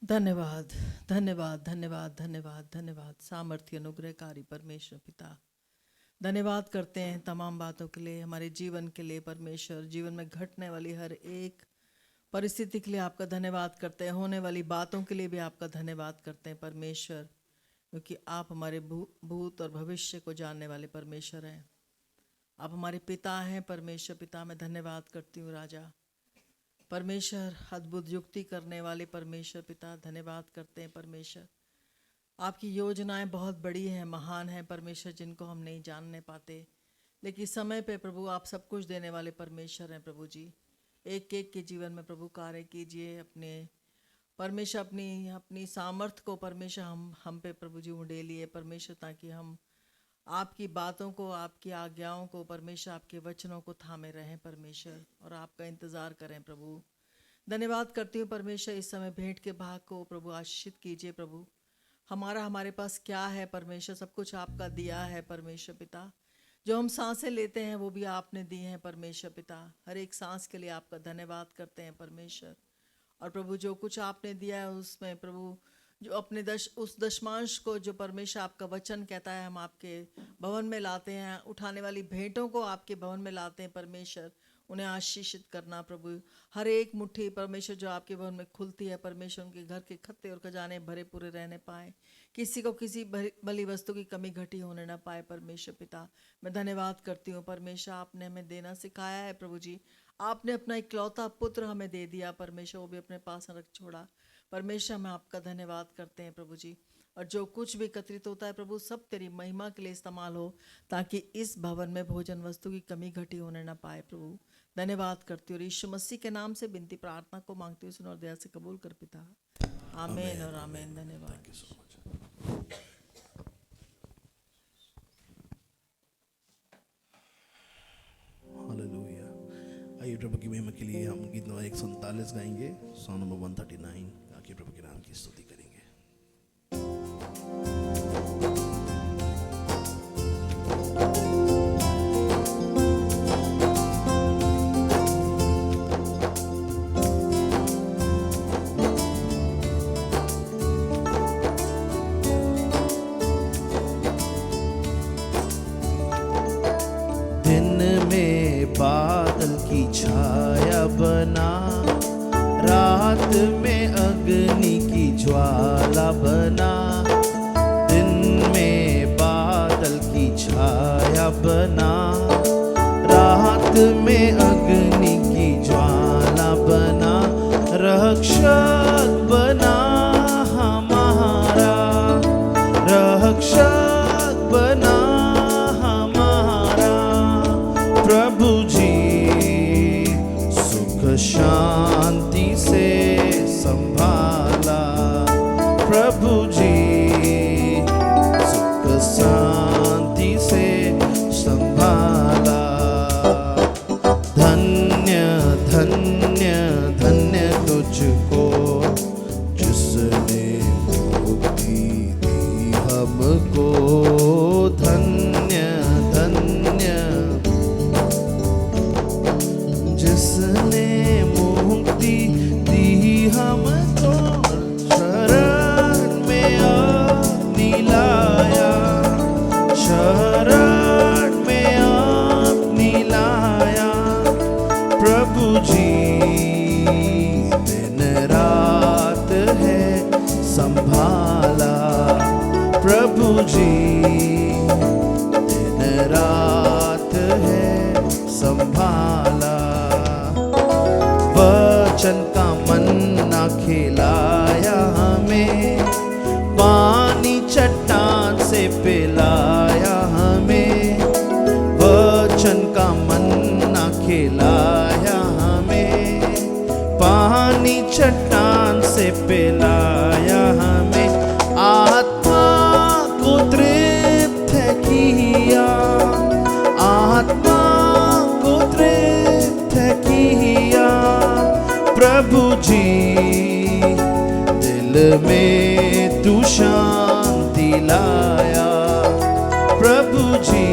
धन्यवाद धन्यवाद धन्यवाद धन्यवाद धन्यवाद सामर्थ्य अनुग्रहकारी परमेश्वर पिता, धन्यवाद करते हैं तमाम बातों के लिए, हमारे जीवन के लिए परमेश्वर। जीवन में घटने वाली हर एक परिस्थिति के लिए आपका धन्यवाद करते हैं, होने वाली बातों के लिए भी आपका धन्यवाद करते हैं परमेश्वर, क्योंकि आप हमारे भूत और भविष्य को जानने वाले परमेश्वर हैं। आप हमारे पिता हैं परमेश्वर। पिता मैं धन्यवाद करती हूँ राजा परमेश्वर, अद्भुत युक्ति करने वाले परमेश्वर पिता, धन्यवाद करते हैं परमेश्वर। आपकी योजनाएं बहुत बड़ी हैं, महान हैं परमेश्वर, जिनको हम नहीं जानने पाते, लेकिन समय पे प्रभु आप सब कुछ देने वाले परमेश्वर हैं प्रभु जी। एक एक के जीवन में प्रभु कार्य कीजिए अपने परमेश्वर, अपनी सामर्थ को परमेश्वर हम पे प्रभु जी उड़ेलिए परमेश्वर, ताकि हम आपकी बातों को, आपकी आज्ञाओं को परमेश्वर, आपके वचनों को थामे रहें परमेश्वर और आपका इंतज़ार करें प्रभु। धन्यवाद करती हूँ परमेश्वर, इस समय भेंट के भाग को प्रभु आशीषित कीजिए प्रभु। हमारे पास क्या है परमेश्वर? सब कुछ आपका दिया है परमेश्वर पिता। जो हम सांसें लेते हैं वो भी आपने दी हैं परमेश्वर पिता। हर एक सांस के लिए आपका धन्यवाद करते हैं परमेश्वर। और प्रभु जो कुछ आपने दिया है उसमें प्रभु जो अपने उस दशमांश को जो परमेश्वर आपका वचन कहता है हम आपके भवन में लाते हैं, उठाने वाली भेंटों को आपके भवन में लाते हैं परमेश्वर, उन्हें आशीषित करना प्रभु। हर एक मुट्ठी परमेश्वर जो आपके भवन में खुलती है परमेश्वर, उनके घर के खत्ते और खजाने भरे पूरे रहने पाए, किसी को किसी भली वस्तु की कमी घटी होने ना पाए परमेश्वर पिता। मैं धन्यवाद करती हूँ परमेश्वर, आपने हमें देना सिखाया है प्रभु जी। आपने अपना इकलौता पुत्र हमें दे दिया परमेश्वर, वो भी अपने पास रख छोड़ा परमेश्वर। हम आपका धन्यवाद करते हैं प्रभु जी। और जो कुछ भी एकत्रित होता है प्रभु, सब तेरी महिमा के लिए इस्तेमाल हो, ताकि इस भवन में भोजन वस्तु की कमी घटी होने ना पाए प्रभु। धन्यवाद करती हूँ और यीशु मसीह के नाम से बिनती प्रार्थना को मांगती हूँ, सुन और दया से कबूल कर पिता, आमीन और आमीन। धन्यवाद। हालेलुया। आइए प्रभु की महिमा के लिए हम गीत नंबर 139 गाएंगे, सॉन्ग नंबर 139। आके प्रभु के नाम की स्तुति करेंगे। बादल की छाया बना, रात में अग्नि की ज्वाला बना। दिन में बादल की छाया बना, रात में अग्नि की ज्वाला बना। रक्षक बना हमारा, रक्षक बना प्रभु जी। सुख शांति से संभाला प्रभु जी, सुख शांति से संभाला। धन्य धन्य धन्य तुझको, जिसने मुक्ति दी हमको। धन्य धन्य जिसने मुक्ति दी हमको। शरण में वचन का मन्ना खिलाया हमें, पानी चट्टान से पिलाया हमें, वचन का मन्ना खिलाया हमें, पानी चट्टान से पिलाया हमें, आत्मा को तृप्त किया, आत्मा को तृप्त किया प्रभु जी, दिल में तू शांति लाया प्रभु जी,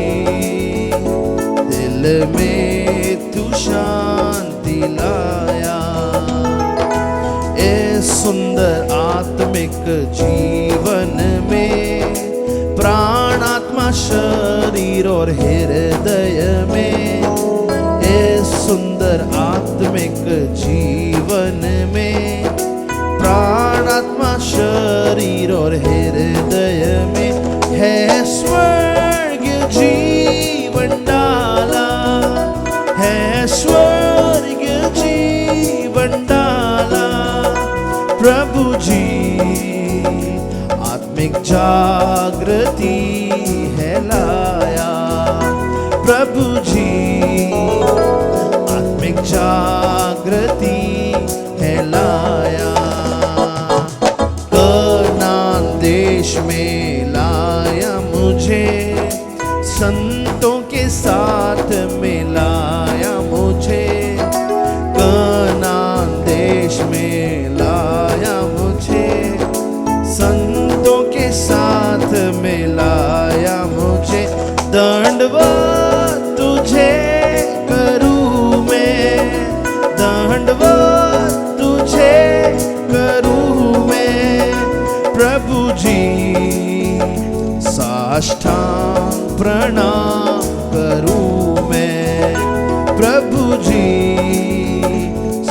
दिल में तू शांति लाया। इस सुंदर आत्मिक जीवन में, प्राण आत्मा शरीर और हृदय में, इस सुंदर आत्मिक जीवन में, प्राण आत्मा शरीर और हृदय में है स्वर्ग जीवन डाला, है स्वर्ग जीवन डाला प्रभु जी, आत्मिक जागृति है लाया प्रभु जी, आत्मिक जागृति है लाया। कनान देश में लाया मुझे, संतों के साथ मिलाया मुझे, कनान देश में लाया मुझे, संतों के साथ मिलाया मुझे, दंडवत तुझे करूं मैं, दंडवत तुझे करूं मैं प्रभु जी, साष्टांग प्रणाम करूं मैं प्रभु जी,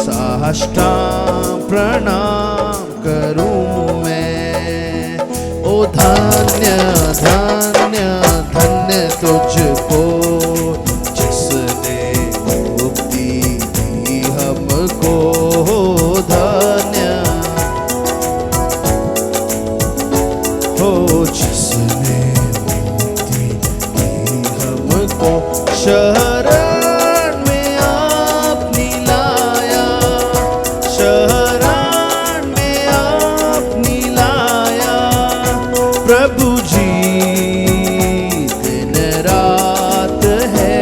साष्टांग प्रणाम करूं मैं। ओ धन्य धन्य धन्य तुझको, जिसने मुक्ति दी हमको, धन्य हो जिसने मुक्ति दी हमको, शरण में आपनी लाया, शरण में आपनी लाया प्रभु जी, दिन रात है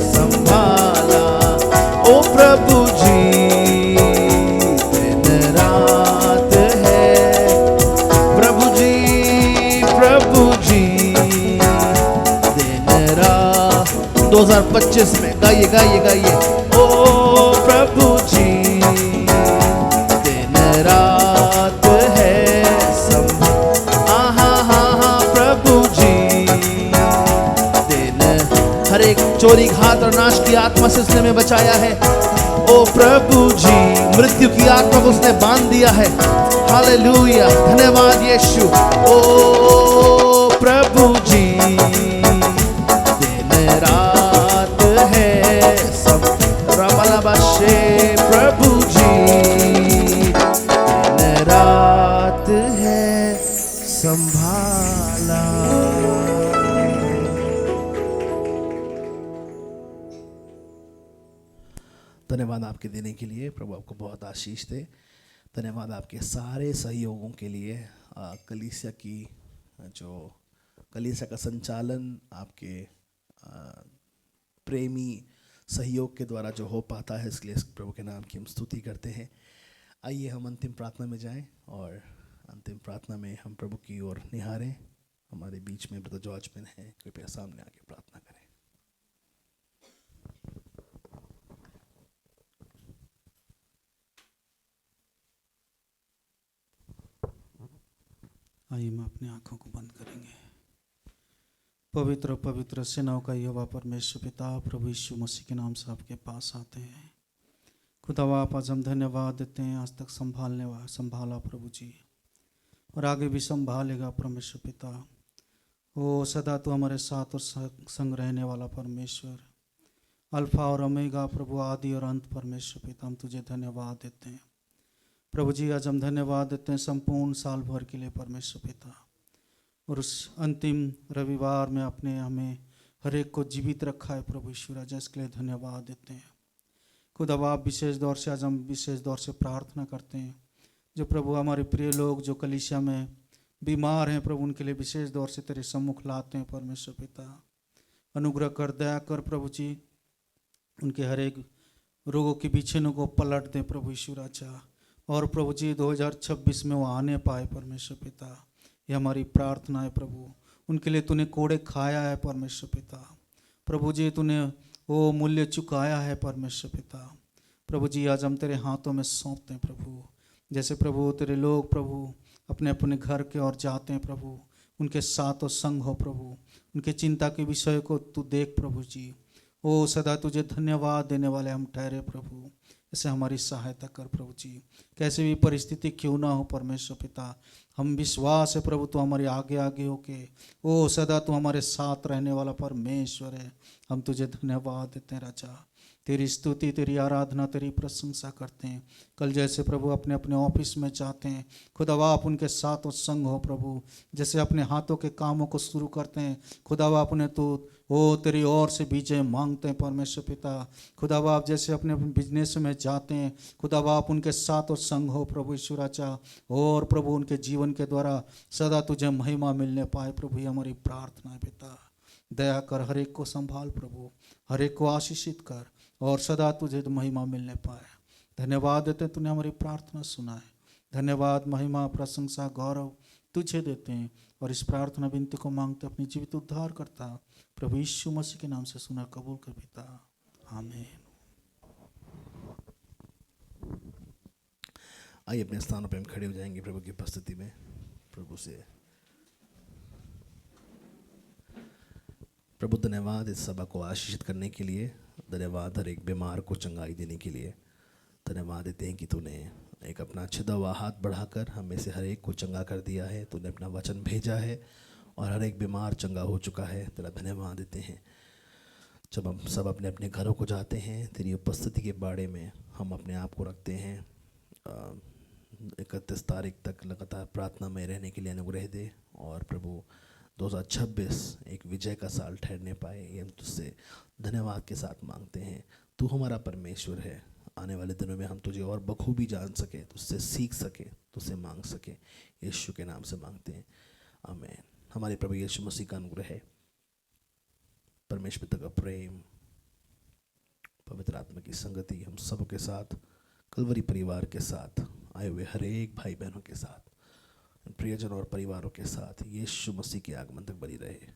संभाला ओ प्रभु जी, दिन रात है प्रभु जी, प्रभु जी, दिन रात 2025 में गाइए गाइए गाइए, ओ प्रभु जी, दिन रात है आहा हा हा प्रभु जी, दिन हर एक चोरी घात और नाश की आत्मा से उसने हमें बचाया है ओ प्रभु जी, मृत्यु की आत्मा को उसने बांध दिया है, हालेलुया, धन्यवाद यीशु ओ प्रभु जी, दिन रात है सब रमलबशे प्रभु जी, दिन रात है संभाला। धन्यवाद आपके देने के लिए, प्रभु आपको बहुत आशीष दे। धन्यवाद आपके सारे सहयोगों के लिए, कलीसिया की जो कलीसिया का संचालन आपके प्रेमी सहयोग के द्वारा जो हो पाता है, इसलिए प्रभु के नाम की हम स्तुति करते हैं। आइए हम अंतिम प्रार्थना में जाएं और अंतिम प्रार्थना में हम प्रभु की ओर निहारें। हमारे बीच में ब्रदर जॉर्ज पेन हैं, कृपया सामने आके प्रार्थना करें। आइए हम अपनी आंखों को बंद करेंगे। पवित्र पवित्र सेनाओं का यहोवा परमेश्वर पिता प्रभु यीशु मसीह के नाम से आपके पास आते हैं। खुदावा आप आज हम धन्यवाद देते हैं, आज तक संभाला प्रभु जी, और आगे भी संभालेगा परमेश्वर पिता। ओ सदा तो हमारे साथ और संग रहने वाला परमेश्वर, अल्फा और ओमेगा प्रभु, आदि और अंत परमेश्वर पिता, हम तुझे धन्यवाद देते हैं प्रभु जी। आज हम धन्यवाद देते हैं संपूर्ण साल भर के लिए परमेश्वर पिता, और उस अंतिम रविवार में आपने हमें हर एक को जीवित रखा है प्रभु ईश्वर। आज इसके लिए धन्यवाद देते हैं खुदा बाप। विशेष दौर से आज हम विशेष दौर से प्रार्थना करते हैं जो प्रभु हमारे प्रिय लोग जो कलीसिया में बीमार हैं प्रभु, उनके लिए विशेष दौर से तेरे सम्मुख लाते हैं परमेश्वर पिता। अनुग्रह कर, दया कर प्रभु जी, उनके हर एक रोगों के बिछेनों को पलट दें प्रभु ईश्वर अच्छा। और प्रभु जी 2026 में वो आने पाए परमेश्वर पिता, ये हमारी प्रार्थना है प्रभु। उनके लिए तूने कोड़े खाया है परमेश्वर पिता, प्रभु जी तूने वो मूल्य चुकाया है परमेश्वर पिता। प्रभु जी आज हम तेरे हाथों में सौंपते हैं प्रभु। जैसे प्रभु तेरे लोग प्रभु अपने अपने घर के ओर जाते हैं प्रभु, उनके साथ और संग हो प्रभु, उनके चिंता के विषय को तू देख प्रभु जी। ओ सदा तुझे धन्यवाद देने वाले हम ठहरे प्रभु, ऐसे हमारी सहायता कर प्रभु जी। कैसे भी परिस्थिति क्यों ना हो परमेश्वर पिता, हम विश्वास है प्रभु तू हमारे आगे आगे होके, ओ सदा तू हमारे साथ रहने वाला परमेश्वर है। हम तुझे धन्यवाद देते हैं राजा, तेरी स्तुति तेरी आराधना तेरी प्रशंसा करते हैं। कल जैसे प्रभु अपने अपने ऑफिस में जाते हैं खुदावा आप उनके साथ और संग हो प्रभु। जैसे अपने हाथों के कामों को शुरू करते हैं खुदावा अपने तो ओ तेरी ओर से विजय मांगते हैं परमेश्वर पिता। खुदावा आप जैसे अपने बिजनेस में जाते हैं खुदावा आप उनके साथ और संग हो प्रभु ईश्वराचा। और प्रभु उनके जीवन के द्वारा सदा तुझे महिमा मिलने पाए प्रभु, ये हमारी प्रार्थना है पिता। दया कर, हर एक को संभाल प्रभु, हर एक को आशीषित कर और सदा तुझे महिमा मिलने पाए। धन्यवाद देते हैं तूने हमारी प्रार्थना सुना है। धन्यवाद महिमा प्रशंसा गौरव तुझे देते हैं और इस प्रार्थना विनती को मांगते अपनी जीवित उद्धार करता प्रभु यीशु मसीह के नाम से सुना कबूल कर पिता, आमीन। आइए अपने स्थानों पर हम खड़े हो जाएंगे प्रभु की उपस्थिति में। प्रभु से प्रभु धन्यवाद इस सभा को आशीषित करने के लिए, धन्यवाद हर एक बीमार को चंगाई देने के लिए। धन्यवाद देते हैं कि तूने एक अपना छिदा हुआ हाथ बढ़ाकर हमें से हर एक को चंगा कर दिया है। तूने अपना वचन भेजा है और हर एक बीमार चंगा हो चुका है। तेरा धन्यवाद देते हैं। जब हम सब अपने अपने घरों को जाते हैं तेरी उपस्थिति के बारे में हम अपने आप को रखते हैं। 31 तारीख तक लगातार प्रार्थना में रहने के लिए अनुग्रह दे और प्रभु 2026 एक विजय का साल ठहरने पाए, ये हम तुझसे धन्यवाद के साथ मांगते हैं। तू हमारा परमेश्वर है। आने वाले दिनों में हम तुझे और बखूबी जान सके, तुझसे सीख सके, तुझसे मांग सके, यीशु के नाम से मांगते हैं, आमीन। हमारे प्रभु यीशु मसीह का अनुग्रह है, परमेश्वर पिता का प्रेम, पवित्र आत्मा की संगति हम सब के साथ, कलवरी परिवार के साथ, आए हुए हर एक भाई बहनों के साथ, प्रियजन और परिवारों के साथ यीशु मसीह के आगमन तक बनी रहे,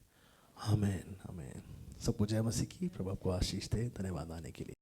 आमीन आमीन। सबको जय मसीह की। प्रभु आपको आशीष दे। धन्यवाद आने के लिए।